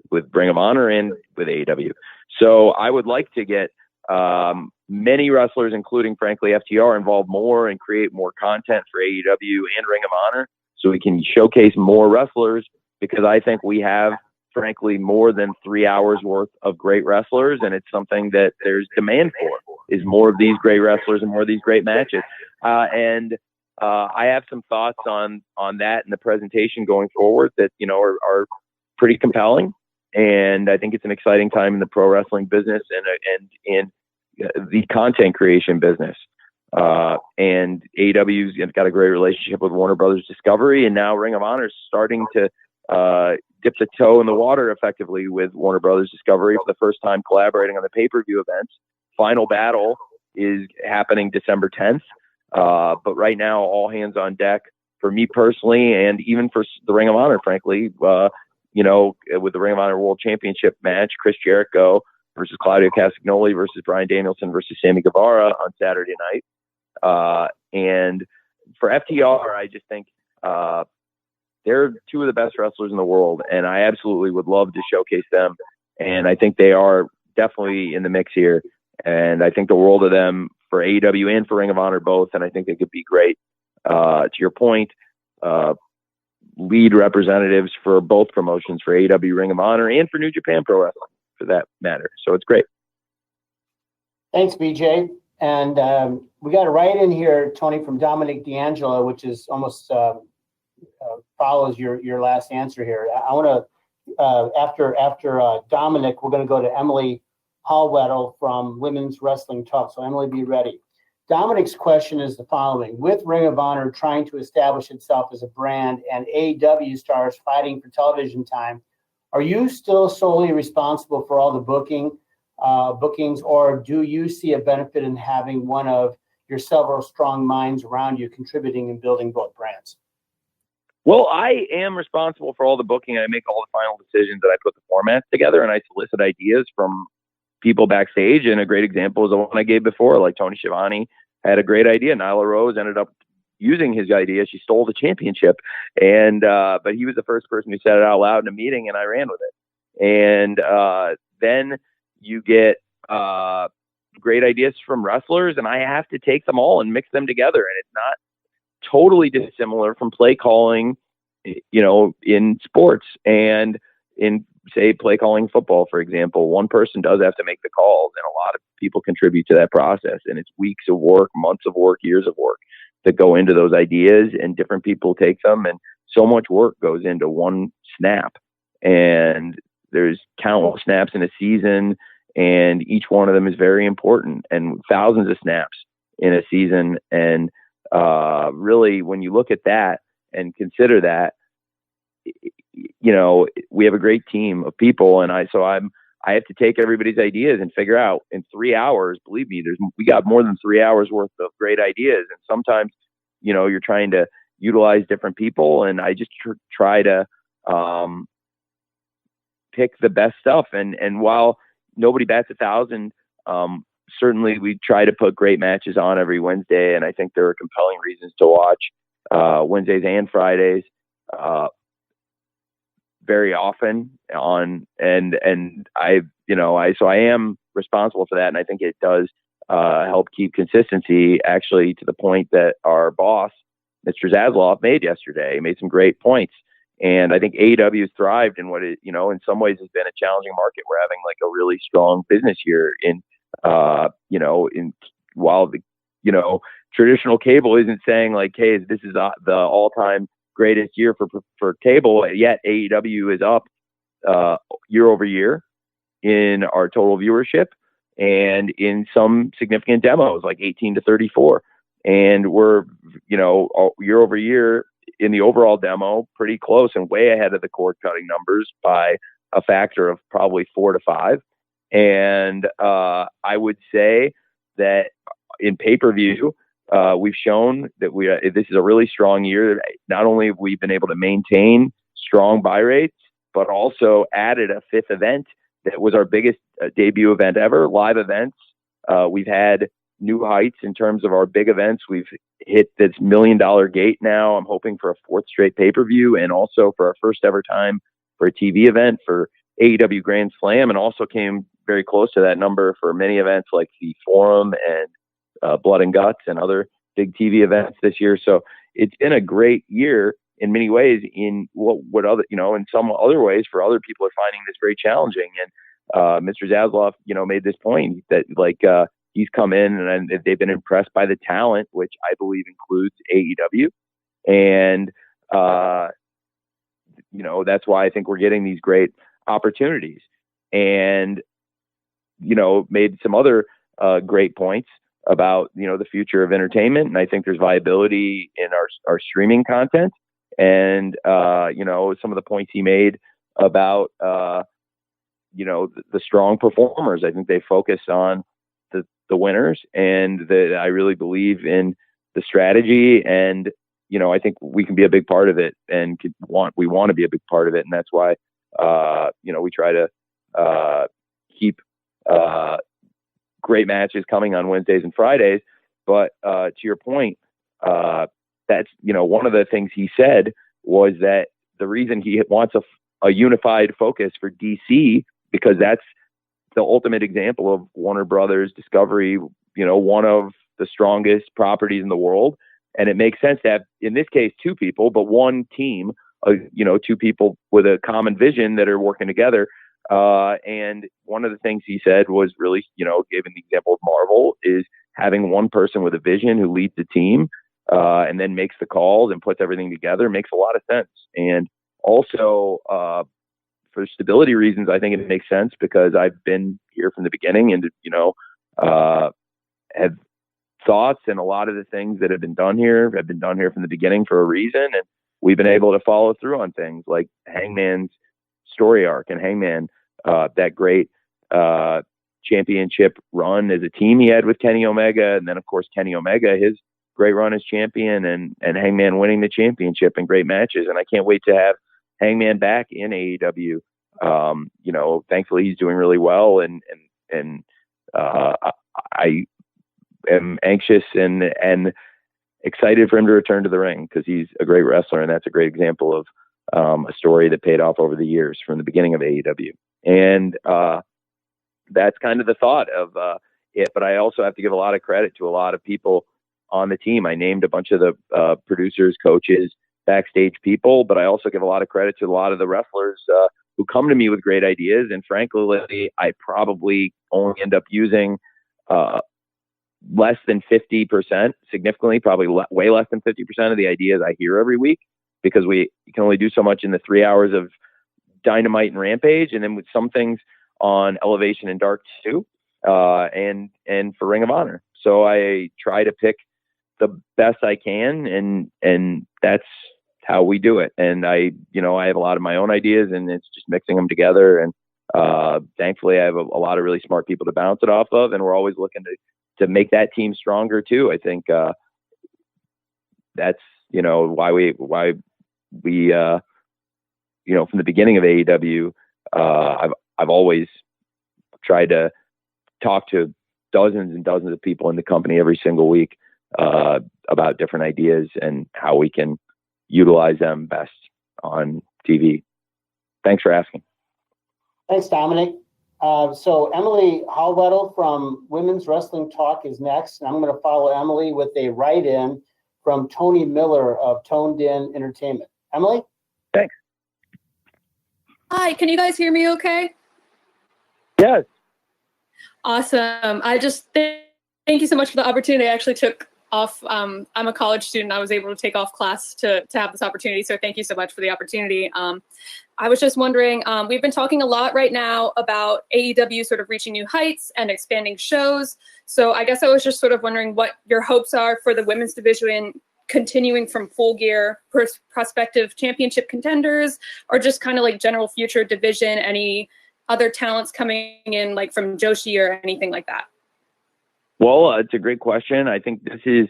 with Ring of Honor and with AEW. So I would like to get many wrestlers, including, frankly, FTR, involved more and create more content for AEW and Ring of Honor so we can showcase more wrestlers, because I think we have, frankly, more than 3 hours worth of great wrestlers, and it's something that there's demand for, is more of these great wrestlers and more of these great matches. And I have some thoughts on that in the presentation going forward that, are pretty compelling. And I think it's an exciting time in the pro wrestling business and in the content creation business. And AEW's got a great relationship with Warner Brothers Discovery, and now Ring of Honor is starting to dip the toe in the water effectively with Warner Brothers Discovery for the first time, collaborating on the pay-per-view events. Final Battle is happening December 10th. But right now, all hands on deck for me personally, and even for the Ring of Honor, frankly, with the Ring of Honor World Championship match, Chris Jericho versus Claudio Castagnoli versus Bryan Danielson versus Sammy Guevara on Saturday night. And for FTR, I just think they're 2 of the best wrestlers in the world, and I absolutely would love to showcase them. And I think they are definitely in the mix here. And I think the world of them for AEW and for Ring of Honor both, and I think they could be great to your point, lead representatives for both promotions, for AEW, Ring of Honor, and for New Japan Pro Wrestling, for that matter. So it's great. Thanks, BJ. And we got a write-in here, Tony, from Dominic D'Angelo, which is almost follows your last answer here. I want to, after Dominic, we're going to go to Emily Hallweddle from Women's Wrestling Talk. So Emily, be ready. Dominic's question is the following. With Ring of Honor trying to establish itself as a brand and AEW stars fighting for television time, are you still solely responsible for all the bookings, or do you see a benefit in having one of your several strong minds around you contributing and building both brands? Well, I am responsible for all the booking. I make all the final decisions, and I put the formats together, and I solicit ideas from people backstage. And a great example is the one I gave before, like Tony Schiavone had a great idea. Nyla Rose ended up using his idea. She stole the championship, and but he was the first person who said it out loud in a meeting, and I ran with it. And then you get great ideas from wrestlers, and I have to take them all and mix them together. And it's not totally dissimilar from play calling, in sports and in, say, play calling football, for example. One person does have to make the calls, and a lot of people contribute to that process. And it's weeks of work, months of work, years of work that go into those ideas, and different people take them. And so much work goes into one snap, and there's countless snaps in a season, and each one of them is very important, and thousands of snaps in a season. And really, when you look at that and consider that, we have a great team of people, and I have to take everybody's ideas and figure out in 3 hours. Believe me, we got more than 3 hours worth of great ideas, and sometimes, you're trying to utilize different people, and I just try to pick the best stuff. And while nobody bats 1,000, certainly we try to put great matches on every Wednesday, and I think there are compelling reasons to watch Wednesdays and Fridays very often on, and I am responsible for that, and I think it does help keep consistency, actually, to the point that our boss, Mr. Zasloff, made yesterday. He made some great points. And I think AEW has thrived in what in some ways has been a challenging market. We're having like a really strong business year while the, traditional cable isn't saying like, hey, this is the all-time greatest year for cable, yet AEW is up year over year in our total viewership and in some significant demos like 18 to 34. And we're, year over year in the overall demo, pretty close and way ahead of the cord cutting numbers by a factor of probably 4 to 5. And I would say that in pay-per-view, we've shown that this is a really strong year. Not only have we been able to maintain strong buy rates, but also added a 5th event that was our biggest debut event ever, live events. We've had new heights in terms of our big events. We've hit this $1 million gate now. I'm hoping for a 4th straight pay-per-view, and also for our first ever time for a TV event for AEW Grand Slam, and also came very close to that number for many events like the Forum and Blood and Guts and other big TV events this year. So it's been a great year in many ways. In what other, in some other ways, for other people are finding this very challenging. And Mr. Zasloff, made this point that he's come in and they've been impressed by the talent, which I believe includes AEW. And, that's why I think we're getting these great opportunities, and, made some other great points about, the future of entertainment. And I think there's viability in our streaming content. And, some of the points he made about, the strong performers. I think they focus on the winners, and that I really believe in the strategy, and I think we can be a big part of it, and we want to be a big part of it. And that's why we try to keep great matches coming on Wednesdays and Fridays. But to your point, that's one of the things he said was that the reason he wants a unified focus for DC, because that's the ultimate example of Warner Brothers Discovery, one of the strongest properties in the world. And it makes sense to have, in this case, two people, but one team, two people with a common vision that are working together. And one of the things he said was really, given the example of Marvel, is having one person with a vision who leads the team and then makes the calls and puts everything together makes a lot of sense. And also, for stability reasons, I think it makes sense because I've been here from the beginning and, have thoughts, and a lot of the things that have been done here from the beginning for a reason. And we've been able to follow through on things like Hangman's story arc and Hangman, that great championship run as a team he had with Kenny Omega. And then, of course, Kenny Omega, his great run as champion, and Hangman winning the championship in great matches. And I can't wait to have Hangman back in AEW. Thankfully he's doing really well, and I am anxious and excited for him to return to the ring because he's a great wrestler, and that's a great example of a story that paid off over the years from the beginning of AEW. And that's kind of the thought of it. But I also have to give a lot of credit to a lot of people on the team. I named a bunch of the producers, coaches, backstage people, but I also give a lot of credit to a lot of the wrestlers who come to me with great ideas. And frankly, I probably only end up using less than 50%, significantly, probably way less than 50% of the ideas I hear every week, because you can only do so much in the 3 hours of Dynamite and Rampage, and then with some things on Elevation and Dark too, and for Ring of Honor. So I try to pick the best I can, and that's how we do it. And I have a lot of my own ideas, and it's just mixing them together. And thankfully, I have a lot of really smart people to bounce it off of, and we're always looking to make that team stronger too. I think that's why we from the beginning of AEW, I've always tried to talk to dozens and dozens of people in the company every single week about different ideas and how we can utilize them best on TV. Thanks for asking. Thanks, Dominic. So Emily Hallwettel from Women's Wrestling Talk is next, and I'm going to follow Emily with a write-in from Tony Miller of Toned In Entertainment. Emily? Thanks. Hi, can you guys hear me okay? Yes. Awesome. I just thank you so much for the opportunity. I actually took off. I'm a college student. I was able to take off class to have this opportunity. So thank you so much for the opportunity. I was just wondering, we've been talking a lot right now about AEW sort of reaching new heights and expanding shows. So I guess I was just sort of wondering what your hopes are for the women's division continuing from Full Gear, prospective championship contenders, or just kind of like general future division, any other talents coming in like from Joshi or anything like that? Well, it's a great question. I think this is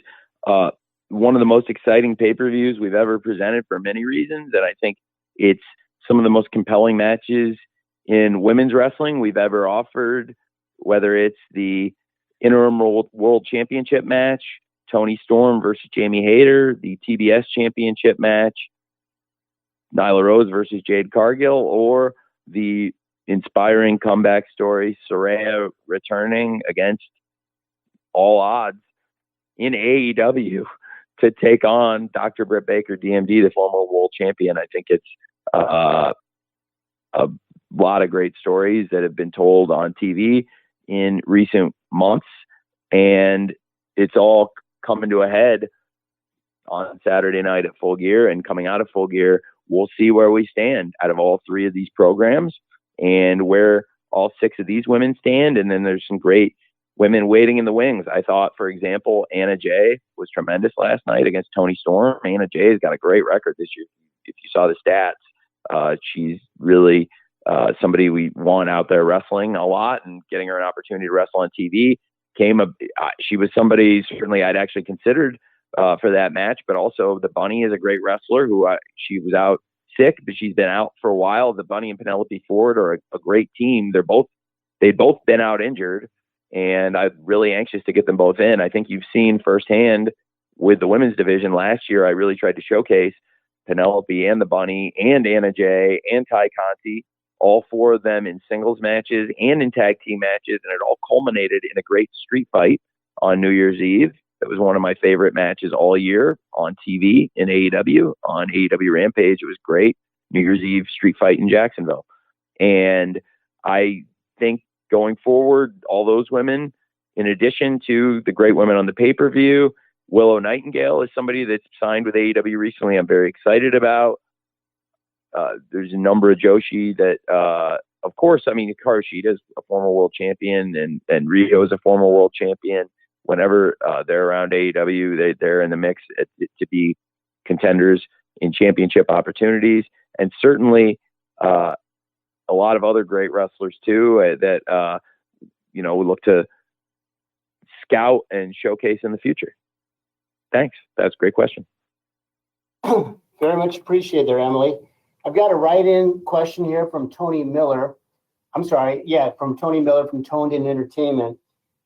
one of the most exciting pay-per-views we've ever presented for many reasons. And I think it's some of the most compelling matches in women's wrestling we've ever offered, whether it's the interim world championship match, Toni Storm versus Jamie Hayter, the TBS championship match, Nyla Rose versus Jade Cargill, or the inspiring comeback story, Saraya returning against all odds in AEW to take on Dr. Britt Baker, DMD, the former world champion. I think it's a lot of great stories that have been told on TV in recent months, and it's all coming to a head on Saturday night at Full Gear. And coming out of Full Gear, we'll see where we stand out of all three of these programs and where all six of these women stand. And then there's some great women waiting in the wings. I thought, for example, Anna Jay was tremendous last night against Toni Storm. Anna Jay has got a great record this year. If you saw the stats, she's really somebody we want out there wrestling a lot, and getting her an opportunity to wrestle on TV she was somebody certainly I'd actually considered for that match. But also the Bunny is a great wrestler who she was out sick, but she's been out for a while. The Bunny and Penelope Ford are a great team. They've both been out injured, and I'm really anxious to get them both in. I think you've seen firsthand with the women's division last year, I really tried to showcase Penelope and the Bunny and Anna Jay and Ty Conti, all four of them in singles matches and in tag team matches. And it all culminated in a great street fight on New Year's Eve That was one of my favorite matches all year on TV in AEW, on AEW Rampage. It was great. New Year's Eve street fight in Jacksonville. And I think going forward, all those women, in addition to the great women on the pay-per-view, Willow Nightingale is somebody that's signed with AEW recently. I'm very excited about. There's a number of Joshi that, of course, I mean, Hikaru Shida is a former world champion, and Rio is a former world champion. Whenever they're around AEW, they're in the mix to be contenders in championship opportunities. And certainly a lot of other great wrestlers, too, that, we look to scout and showcase in the future. Thanks. That's a great question. Very much appreciate there, Emily. I've got a write-in question here from Tony Miller. From Tony Miller from Toned In Entertainment.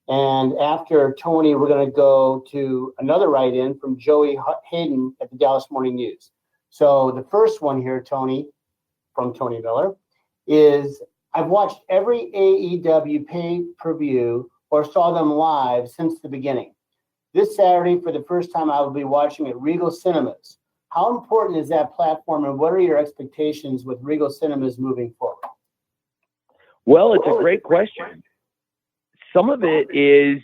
And after Tony, we're going to go to another write-in from Joey Hayden at the Dallas Morning News. So the first one here, Tony, from Tony Miller, is I've watched every AEW pay-per-view or saw them live since the beginning. This Saturday, for the first time, I will be watching at Regal Cinemas. How important is that platform, and what are your expectations with Regal Cinemas moving forward? Well, it's a great question. Some of it is,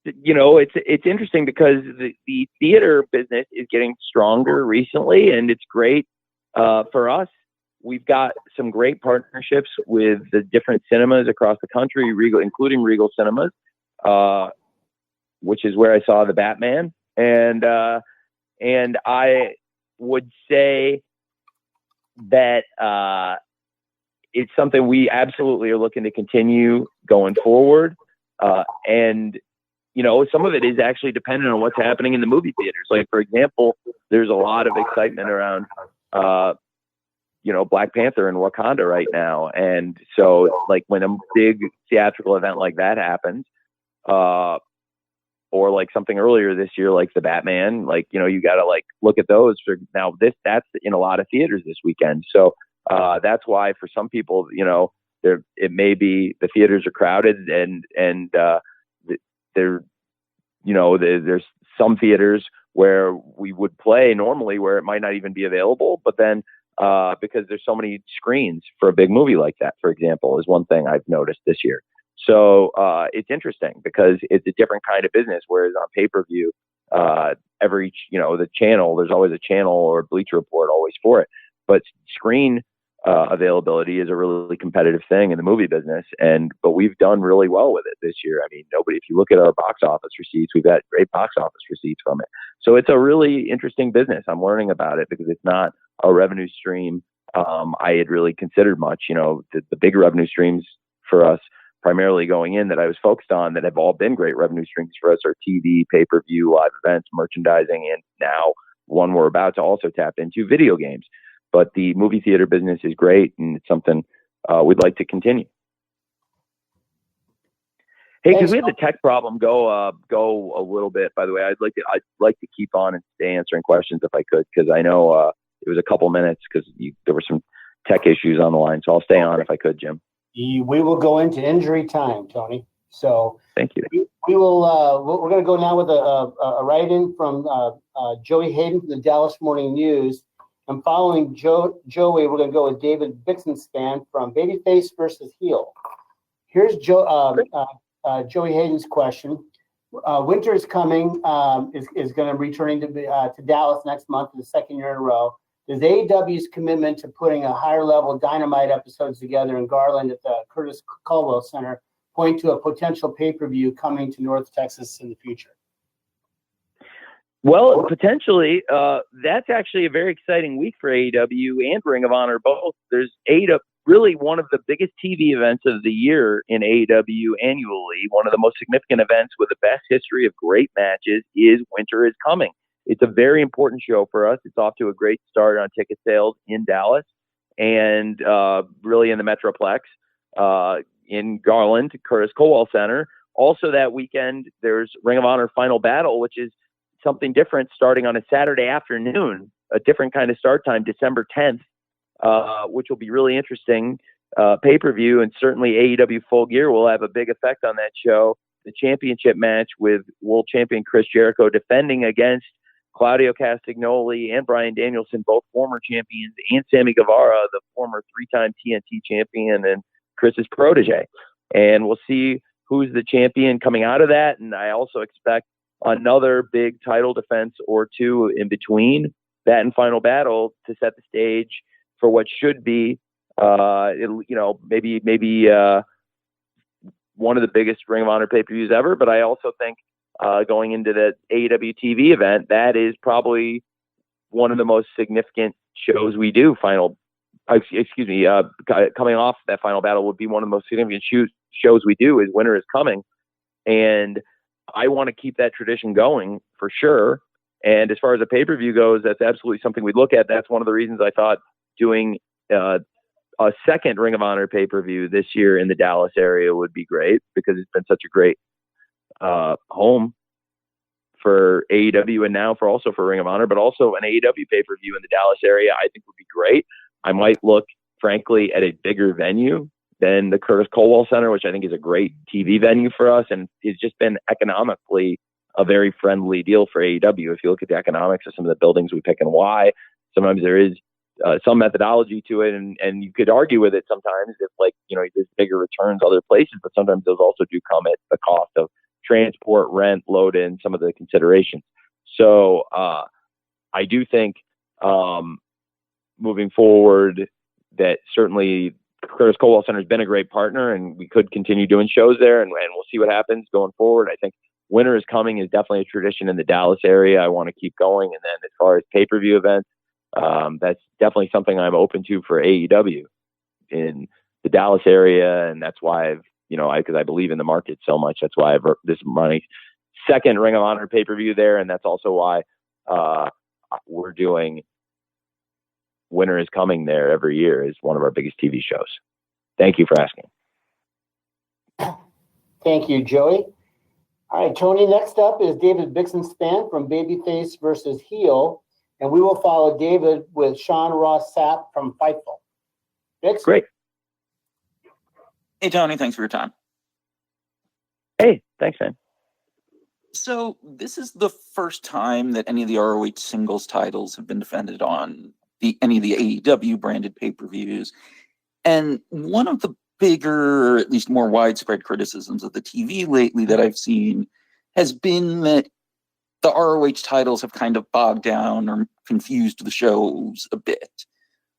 it's interesting because the theater business is getting stronger recently, and it's great for us. We've got some great partnerships with the different cinemas across the country, including Regal Cinemas, which is where I saw the Batman. And I would say that it's something we absolutely are looking to continue going forward. And some of it is actually dependent on what's happening in the movie theaters. Like, for example, there's a lot of excitement around, Black Panther and Wakanda right now. And so, like, when a big theatrical event like that happens, or like something earlier this year, like the Batman, you got to look at those for now. That's in a lot of theaters this weekend. So that's why for some people, it may be the theaters are crowded and there's some theaters where we would play normally where it might not even be available, but then because there's so many screens for a big movie like that, for example, is one thing I've noticed this year. So it's interesting because it's a different kind of business. Whereas on pay-per-view, the channel, there's always a channel or Bleacher Report always for it. But screen availability is a really competitive thing in the movie business. But we've done really well with it this year. I mean, if you look at our box office receipts, we've got great box office receipts from it. So it's a really interesting business. I'm learning about it because it's not a revenue stream I had really considered much. The big revenue streams for us primarily going in that I was focused on that have all been great revenue streams for us are TV, pay-per-view, live events, merchandising, and now one we're about to also tap into, video games. But the movie theater business is great, and it's something we'd like to continue. Hey, because we had the tech problem go a little bit. By the way, I'd like to keep on and stay answering questions if I could, because I know it was a couple minutes because there were some tech issues on the line. So I'll stay on if I could, Jim. We will go into injury time, Tony. So thank you. We will. We're going to go now with a write-in from Joey Hayden from the Dallas Morning News, and following Joey, we're going to go with David Bixenspan from Babyface versus Heel. Here's Joey Hayden's question. Winter is coming. Is going to returning to Dallas next month for the second year in a row. Does AEW's commitment to putting a higher level Dynamite episodes together in Garland at the Curtis Caldwell Center point to a potential pay-per-view coming to North Texas in the future? Well, potentially, that's actually a very exciting week for AEW and Ring of Honor both. There's really one of the biggest TV events of the year in AEW annually. One of the most significant events with the best history of great matches is Winter is Coming. It's a very important show for us. It's off to a great start on ticket sales in Dallas and really in the Metroplex in Garland, Curtis Caldwell Center. Also that weekend, there's Ring of Honor Final Battle, which is something different starting on a Saturday afternoon, a different kind of start time, December 10th, which will be really interesting pay-per-view. And certainly AEW Full Gear will have a big effect on that show the championship match with world champion Chris Jericho defending against Claudio Castagnoli and Bryan Danielson, both former champions, and Sammy Guevara, the former 3-time TNT champion and Chris's protege. And we'll see who's the champion coming out of that. And I also expect another big title defense or two in between that and Final Battle to set the stage for what should be, maybe one of the biggest Ring of Honor pay-per-views ever. But I also think going into the AEW TV event, that is probably one of the most significant shows we do. Coming off that Final Battle would be one of the most significant shows we do is Winter is Coming. And I want to keep that tradition going for sure. And as far as the pay-per-view goes, that's absolutely something we'd look at. That's one of the reasons I thought doing a second Ring of Honor pay-per-view this year in the Dallas area would be great, because it's been such a great home for AEW and now for Ring of Honor, but also an AEW pay-per-view in the Dallas area I think would be great. I might look, frankly, at a bigger venue than the Curtis Colwell Center, which I think is a great TV venue for us, and it's just been economically a very friendly deal for AEW. If you look at the economics of some of the buildings we pick and why, sometimes there is some methodology to it, and you could argue with it sometimes if, there's bigger returns other places, but sometimes those also do come at the cost of transport, rent, load in, some of the considerations. So I do think moving forward that certainly Curtis Colwell Center has been a great partner, and we could continue doing shows there, and we'll see what happens going forward. I think Winter is Coming is definitely a tradition in the Dallas area I want to keep going. And then as far as pay-per-view events, that's definitely something I'm open to for AEW in the Dallas area. And that's why because I believe in the market so much. That's why this is my second Ring of Honor pay-per-view there. And that's also why we're doing Winter is Coming there every year is one of our biggest TV shows. Thank you for asking. Thank you, Joey. All right, Tony, next up is David Bixenspan from Babyface versus Heel, and we will follow David with Sean Ross Sapp from Fightful. Bix? Great. Hey, Tony, thanks for your time. Hey, thanks, man. So this is the first time that any of the ROH singles titles have been defended on any of the AEW branded pay-per-views. And one of the bigger, or at least more widespread criticisms of the TV lately that I've seen has been that the ROH titles have kind of bogged down or confused the shows a bit.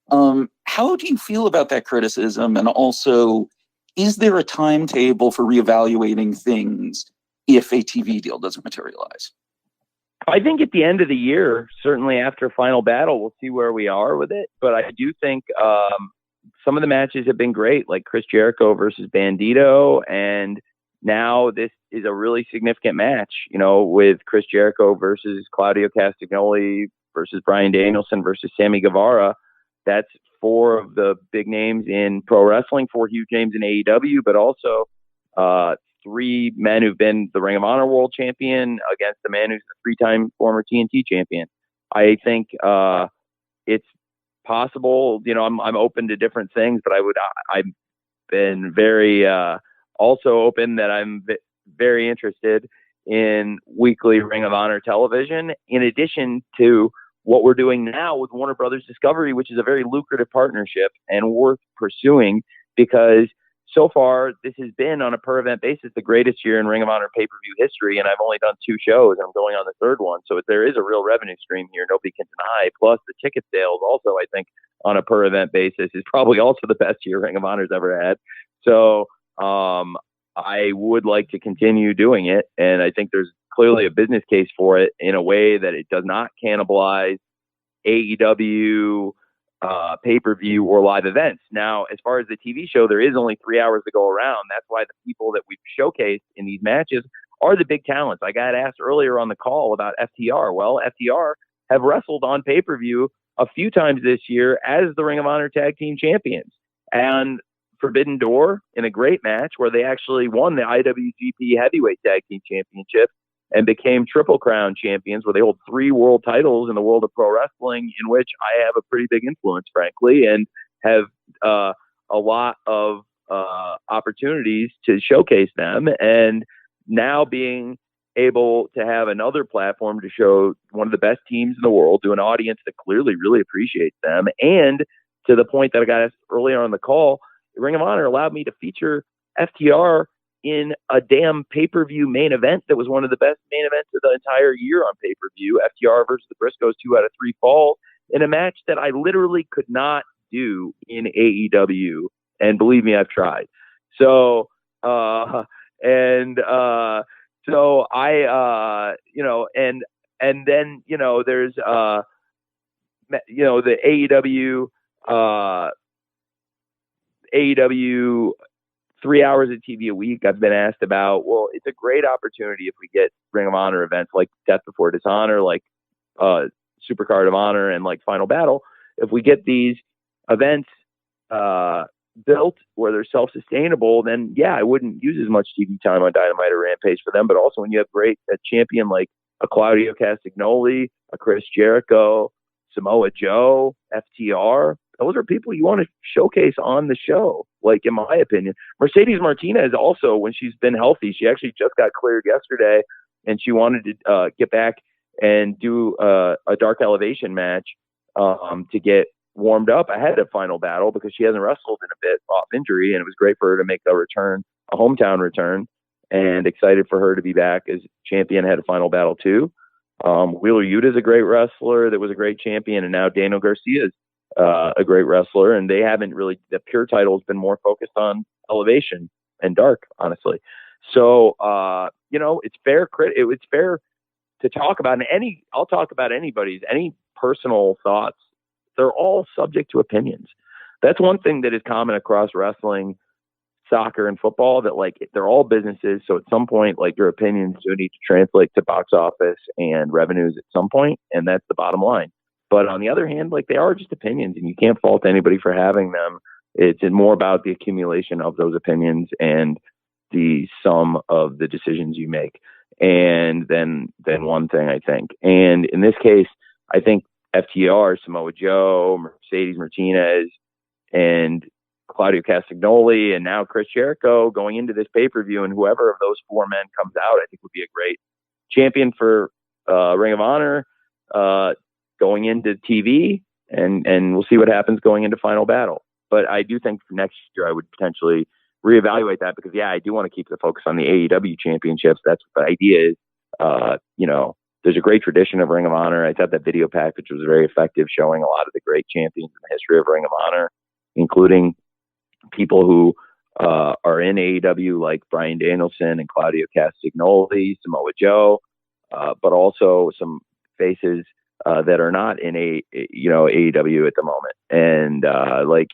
How do you feel about that criticism? And also, is there a timetable for reevaluating things if a TV deal doesn't materialize? I think at the end of the year, certainly after Final Battle, we'll see where we are with it. But I do think some of the matches have been great, like Chris Jericho versus Bandito. And now this is a really significant match, with Chris Jericho versus Claudio Castagnoli versus Bryan Danielson versus Sammy Guevara. That's 4 of the big names in pro wrestling, 4 huge names in AEW, but also 3 men who've been the Ring of Honor World Champion against the man who's the 3-time former TNT champion. I think it's possible. I'm open to different things, but I've been very also open that I'm very interested in weekly Ring of Honor television, in addition to what we're doing now with Warner Brothers Discovery, which is a very lucrative partnership and worth pursuing, because so far this has been, on a per event basis, the greatest year in Ring of Honor pay-per-view history. And I've only done 2 shows, and I'm going on the 3rd one. So there is a real revenue stream here. Nobody can deny. Plus the ticket sales also, I think, on a per event basis is probably also the best year Ring of Honor's ever had. So I would like to continue doing it. And I think there's clearly a business case for it in a way that it does not cannibalize AEW pay-per-view or live events. Now, as far as the TV show, there is only 3 hours to go around. That's why the people that we've showcased in these matches are the big talents. I got asked earlier on the call about FTR. Well, FTR have wrestled on pay-per-view a few times this year as the Ring of Honor Tag Team Champions. And Forbidden Door in a great match where they actually won the IWGP Heavyweight Tag Team Championship and became Triple Crown champions, where they hold 3 world titles in the world of pro wrestling, in which I have a pretty big influence, frankly, and have a lot of opportunities to showcase them. And now being able to have another platform to show one of the best teams in the world to an audience that clearly really appreciates them. And to the point that I got asked earlier on the call, Ring of Honor allowed me to feature FTR in a damn pay-per-view main event that was one of the best main events of the entire year on pay-per-view, FTR versus the Briscoes 2 out of 3 falls, in a match that I literally could not do in AEW. And believe me, I've tried. So, so I, and then, there's, the AEW 3 hours of TV a week. I've been asked about, well, it's a great opportunity if we get Ring of Honor events like Death Before Dishonor, like Supercard of Honor, and like Final Battle. If we get these events built where they're self-sustainable, then yeah, I wouldn't use as much TV time on Dynamite or Rampage for them. But also when you have a champion like a Claudio Castagnoli, a Chris Jericho, Samoa Joe, FTR, those are people you want to showcase on the show, like, in my opinion. Mercedes Martinez also, when she's been healthy, she actually just got cleared yesterday, and she wanted to get back and do a Dark Elevation match to get warmed up ahead of Final Battle, because she hasn't wrestled in a bit off injury, and it was great for her to make a return, a hometown return, and excited for her to be back as champion ahead of Final Battle 2. Wheeler Yuta is a great wrestler that was a great champion, and now Daniel Garcia is a great wrestler, and they haven't really, the pure title has been more focused on Elevation and Dark, honestly. So, it's fair. It's fair to talk about, and I'll talk about any personal thoughts. They're all subject to opinions. That's one thing that is common across wrestling, soccer, and football, that like they're all businesses. So at some point, like, your opinions do need to translate to box office and revenues at some point, and that's the bottom line. But on the other hand, like, they are just opinions, and you can't fault anybody for having them. It's more about the accumulation of those opinions and the sum of the decisions you make. And then one thing, I think. And in this case, I think FTR, Samoa Joe, Mercedes Martinez, and Claudio Castagnoli, and now Chris Jericho going into this pay-per-view, and whoever of those 4 men comes out, I think would be a great champion for Ring of Honor going into TV, and we'll see what happens going into Final Battle. But I do think for next year I would potentially reevaluate that, because I do want to keep the focus on the AEW championships. That's what the idea is. There's a great tradition of Ring of Honor. I thought that video package was very effective, showing a lot of the great champions in the history of Ring of Honor, including people who are in AEW, like Bryan Danielson and Claudio Castagnoli, Samoa Joe, but also some faces that are not in AEW at the moment, and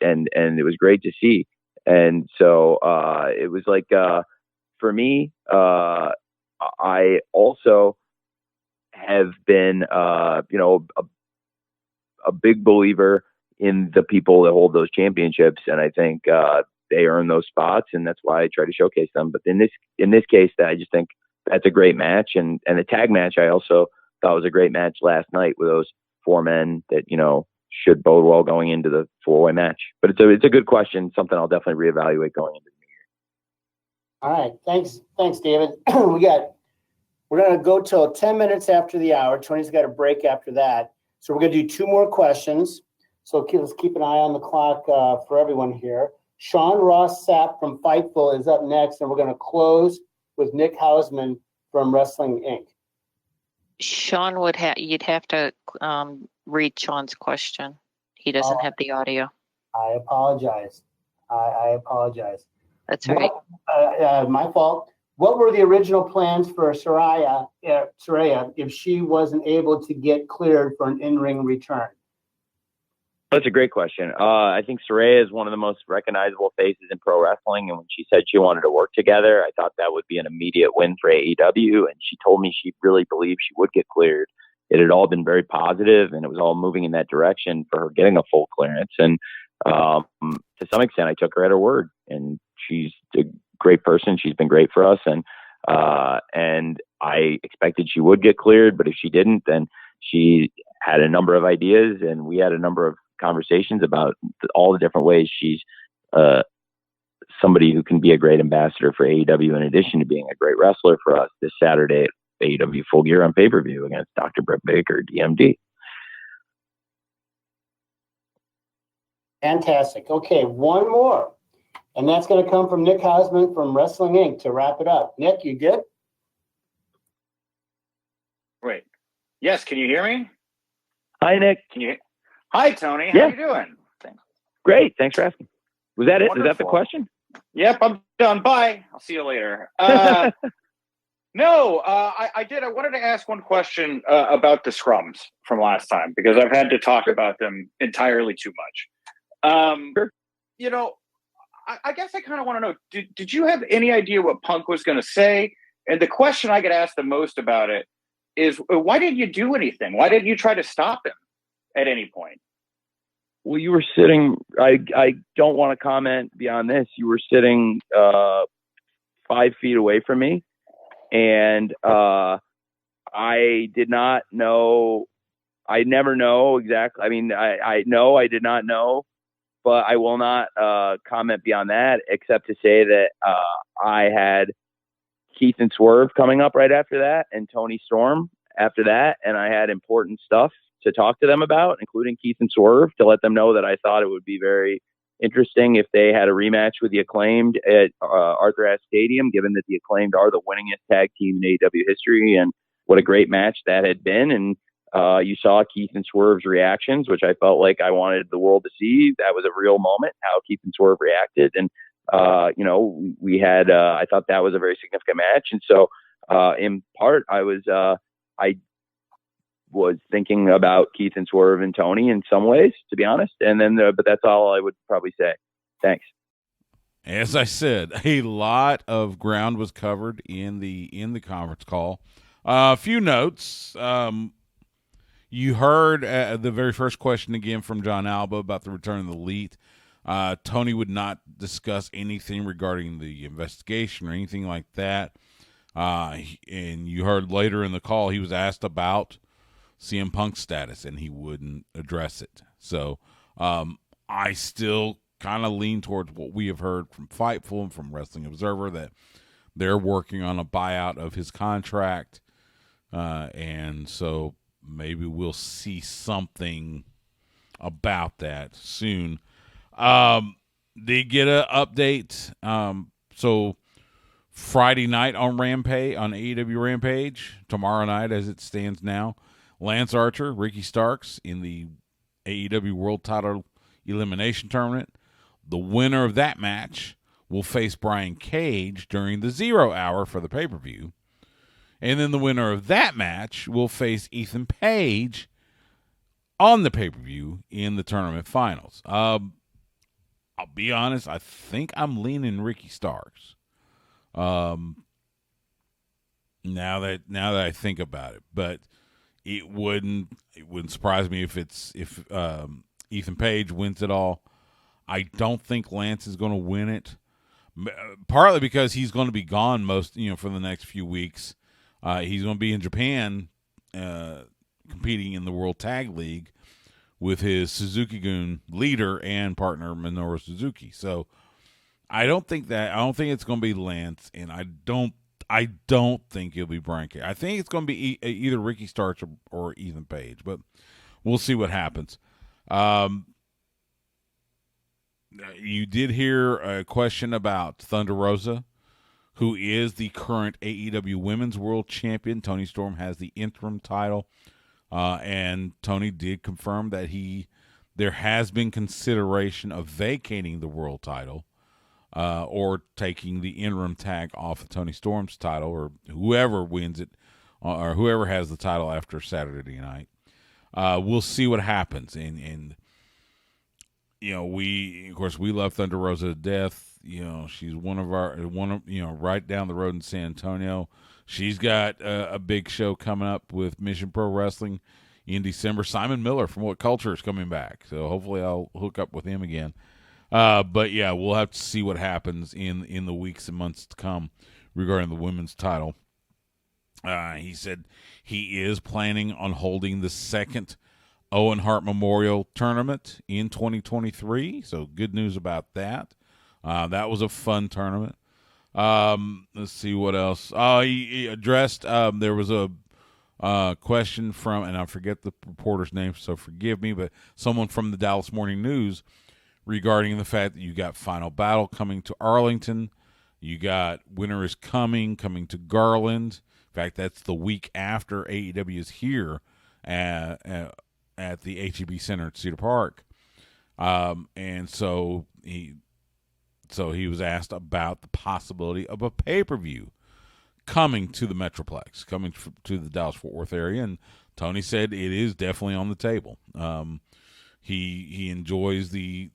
and it was great to see. And so it was like, for me, I also have been a big believer in the people that hold those championships, and I think they earn those spots, and that's why I try to showcase them. But in this case, I just think that's a great match, and the tag match I also thought was a great match last night with those 4 men that should bode well going into the 4-way match. But it's a good question, something I'll definitely reevaluate going into the new year. All right, thanks, David. We're going to go till 10 minutes after the hour. Tony's got a break after that. So we're going to do 2 more questions. So let's keep an eye on the clock for everyone here. Sean Ross Sapp from Fightful is up next, and we're going to close with Nick Hausman from Wrestling Inc. Sean you'd have to read Sean's question. He doesn't have the audio. I apologize. I apologize. That's all right. My fault. What were the original plans for Saraya if she wasn't able to get cleared for an in-ring return? That's a great question. I think Saraya is one of the most recognizable faces in pro wrestling, and when she said she wanted to work together, I thought that would be an immediate win for AEW, and she told me she really believed she would get cleared. It had all been very positive, and it was all moving in that direction for her getting a full clearance. And to some extent, I took her at her word, and she's a great person. She's been great for us, and I expected she would get cleared, but if she didn't, then she had a number of ideas, and we had a number of conversations about all the different ways she's somebody who can be a great ambassador for AEW in addition to being a great wrestler for us this Saturday at AEW Full Gear on pay-per-view against Dr. Britt Baker, DMD. Fantastic. Okay, one more. And that's going to come from Nick Hosman from Wrestling Inc. to wrap it up. Nick, you good? Wait. Yes, can you hear me? Hi, Nick. Hi, Tony. How you doing? Great. Thanks for asking. Was that it? Wonderful. Is that the question? Yep, I'm done. Bye. I'll see you later. No, I did. I wanted to ask one question about the scrums from last time because I've had to talk about them entirely too much. Sure. You know, I guess I kind of want to know, did you have any idea what Punk was going to say? And the question I get asked the most about it is, why didn't you do anything? Why didn't you try to stop him at any point? Well, you were sitting, I don't want to comment beyond this. You were sitting 5 feet away from me. And I did not know. I never know exactly. I mean, I know I did not know, but I will not comment beyond that, except to say that I had Keith and Swerve coming up right after that, and Tony Storm after that, and I had important stuff to talk to them about, including Keith and Swerve, to let them know that I thought it would be very interesting if they had a rematch with the Acclaimed at Arthur Ashe Stadium, given that the Acclaimed are the winningest tag team in AEW history, and what a great match that had been. And you saw Keith and Swerve's reactions, which I felt like I wanted the world to see. That was a real moment, how Keith and Swerve reacted. And, you know, we had, I thought that was a very significant match. And so in part, I was thinking about Keith and Swerve and Tony in some ways, to be honest. And then, but that's all I would probably say. Thanks. As I said, a lot of ground was covered in the conference call. A few notes. You heard the very first question again from John Alba about the return of the Elite. Tony would not discuss anything regarding the investigation or anything like that. And you heard later in the call he was asked about CM Punk's status, and he wouldn't address it. So I still kind of lean towards what we have heard from Fightful and from Wrestling Observer, that they're working on a buyout of his contract. And so maybe we'll see something about that soon. Did get an update. So Friday night on Rampage, on AEW Rampage, tomorrow night as it stands now, Lance Archer, Ricky Starks in the AEW World Title Elimination Tournament. The winner of that match will face Brian Cage during the 0 hour for the pay-per-view. And then the winner of that match will face Ethan Page on the pay-per-view in the tournament finals. I'll be honest, I think I'm leaning Ricky Starks. Now that I think about it, but it wouldn't surprise me if Ethan Page wins it all. I don't think Lance is going to win it, partly because he's going to be gone for the next few weeks. He's going to be in Japan competing in the World Tag League with his Suzuki-gun leader and partner Minoru Suzuki. So I don't think it's going to be Lance, and I don't think it'll be Brian Cage. I think it's going to be either Ricky Starks or Ethan Page, but we'll see what happens. You did hear a question about Thunder Rosa, who is the current AEW Women's World Champion. Tony Storm has the interim title, and Tony did confirm that there has been consideration of vacating the world title, or taking the interim tag off of Tony Storm's title, or whoever wins it, or whoever has the title after Saturday night. We'll see what happens. And we love Thunder Rosa to death. She's right down the road in San Antonio. She's got a big show coming up with Mission Pro Wrestling in December. Simon Miller from What Culture is coming back, so hopefully I'll hook up with him again. But yeah, we'll have to see what happens in the weeks and months to come regarding the women's title. He said he is planning on holding the second Owen Hart Memorial Tournament in 2023. So good news about that. That was a fun tournament. Let's see what else. He addressed. There was a question from, and I forget the reporter's name, so forgive me, but someone from the Dallas Morning News regarding the fact that you got Final Battle coming to Arlington. You got Winter is Coming to Garland. In fact, that's the week after AEW is here at the HEB Center at Cedar Park. And so he was asked about the possibility of a pay-per-view coming to the Metroplex, coming to the Dallas-Fort Worth area, and Tony said it is definitely on the table. He enjoys the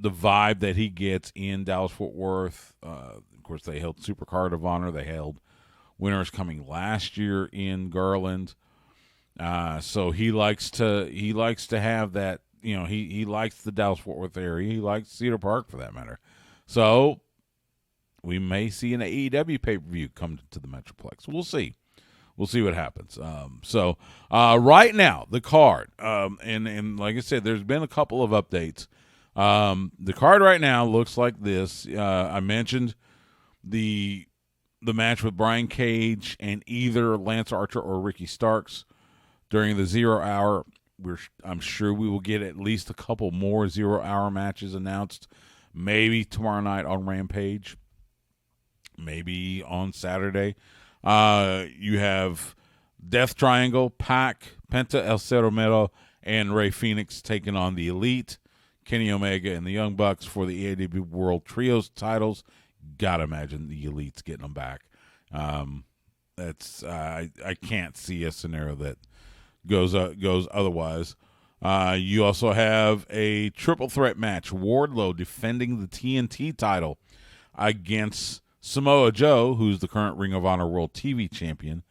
vibe that he gets in Dallas-Fort Worth. Of course, they held Supercard of Honor. They held Winter is Coming last year in Garland. So he likes to have that. You know, he likes the Dallas-Fort Worth area. He likes Cedar Park, for that matter. So we may see an AEW pay-per-view come to the Metroplex. We'll see. We'll see what happens. So right now, the card, and like I said, there's been a couple of updates. The card right now looks like this. I mentioned the match with Brian Cage and either Lance Archer or Ricky Starks during the 0 hour. I'm sure we will get at least a couple more 0 hour matches announced, maybe tomorrow night on Rampage, maybe on Saturday. You have Death Triangle, Pac, Penta El Cero Miedo, and Rey Fenix taking on the Elite, Kenny Omega, and the Young Bucks for the AEW World Trios titles. Gotta imagine the Elite's getting them back. That's I can't see a scenario that goes otherwise. You also have a triple threat match. Wardlow defending the TNT title against Samoa Joe, who's the current Ring of Honor World TV champion,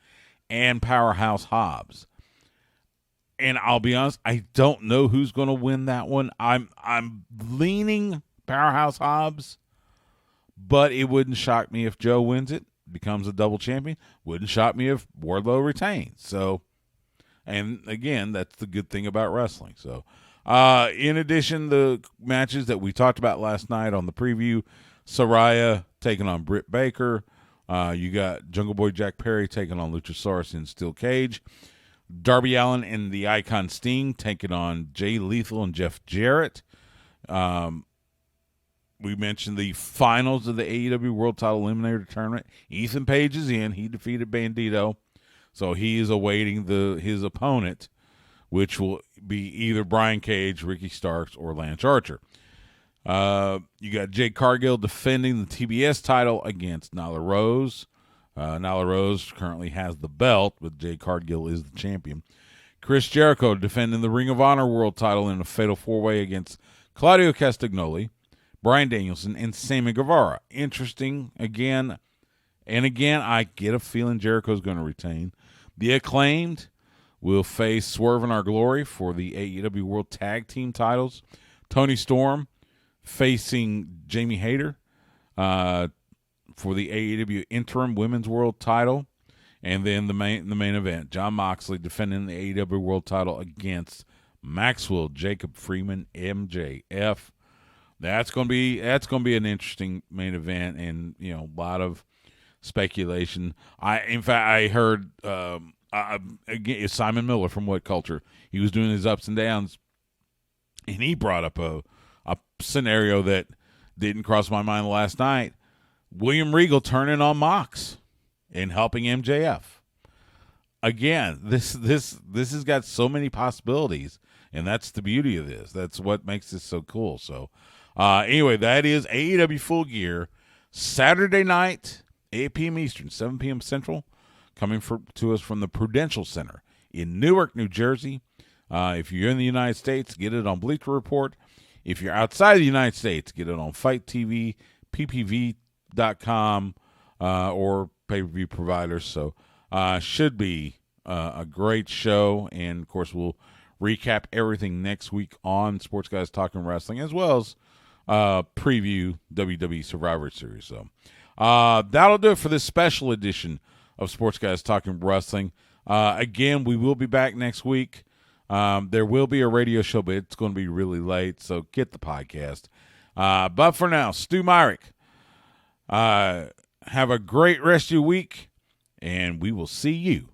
and Powerhouse Hobbs. And I'll be honest, I don't know who's going to win that one. I'm leaning Powerhouse Hobbs, but it wouldn't shock me if Joe wins it, becomes a double champion. Wouldn't shock me if Wardlow retains. So, and again, that's the good thing about wrestling. So, in addition, the matches that we talked about last night on the preview, Saraya taking on Britt Baker. You got Jungle Boy Jack Perry taking on Luchasaurus in Steel Cage. Darby Allin and the Icon Sting taking on Jay Lethal and Jeff Jarrett. We mentioned the finals of the AEW World Title Eliminator Tournament. Ethan Page is in. He defeated Bandito. So he is awaiting his opponent, which will be either Brian Cage, Ricky Starks, or Lance Archer. You got Jade Cargill defending the TBS title against Nyla Rose. Nyla Rose currently has the belt, but Jade Cargill is the champion. Chris Jericho defending the Ring of Honor World title in a fatal four-way against Claudio Castagnoli, Bryan Danielson, and Sammy Guevara. Interesting again. And again, I get a feeling Jericho's going to retain. The Acclaimed will face Swerve in Our Glory for the AEW World Tag Team titles. Tony Storm facing Jamie Hayter for the AEW Interim Women's World title. And then the main event, Jon Moxley defending the AEW World title against Maxwell Jacob Freeman, MJF. That's going to be an interesting main event, and a lot of speculation. I heard again, Simon Miller from What Culture. He was doing his ups and downs, and he brought up a scenario that didn't cross my mind last night. William Regal turning on Mox and helping MJF. Again, this has got so many possibilities, and that's the beauty of this. That's what makes this so cool. So, anyway, that is AEW Full Gear, Saturday night, 8 p.m. Eastern, 7 p.m. Central, coming to us from the Prudential Center in Newark, New Jersey. If you're in the United States, get it on Bleacher Report. If you're outside the United States, get it on Fight TV, ppv.com, or pay-per-view providers. So should be a great show. And, of course, we'll recap everything next week on Sports Guys Talking Wrestling, as well as preview WWE Survivor Series. So that'll do it for this special edition of Sports Guys Talking Wrestling. Again, we will be back next week. There will be a radio show, but it's going to be really late, so get the podcast. But for now, Stu Myrick, have a great rest of your week, and we will see you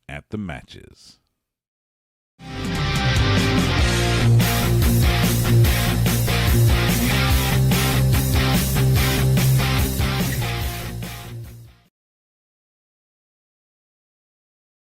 at the matches.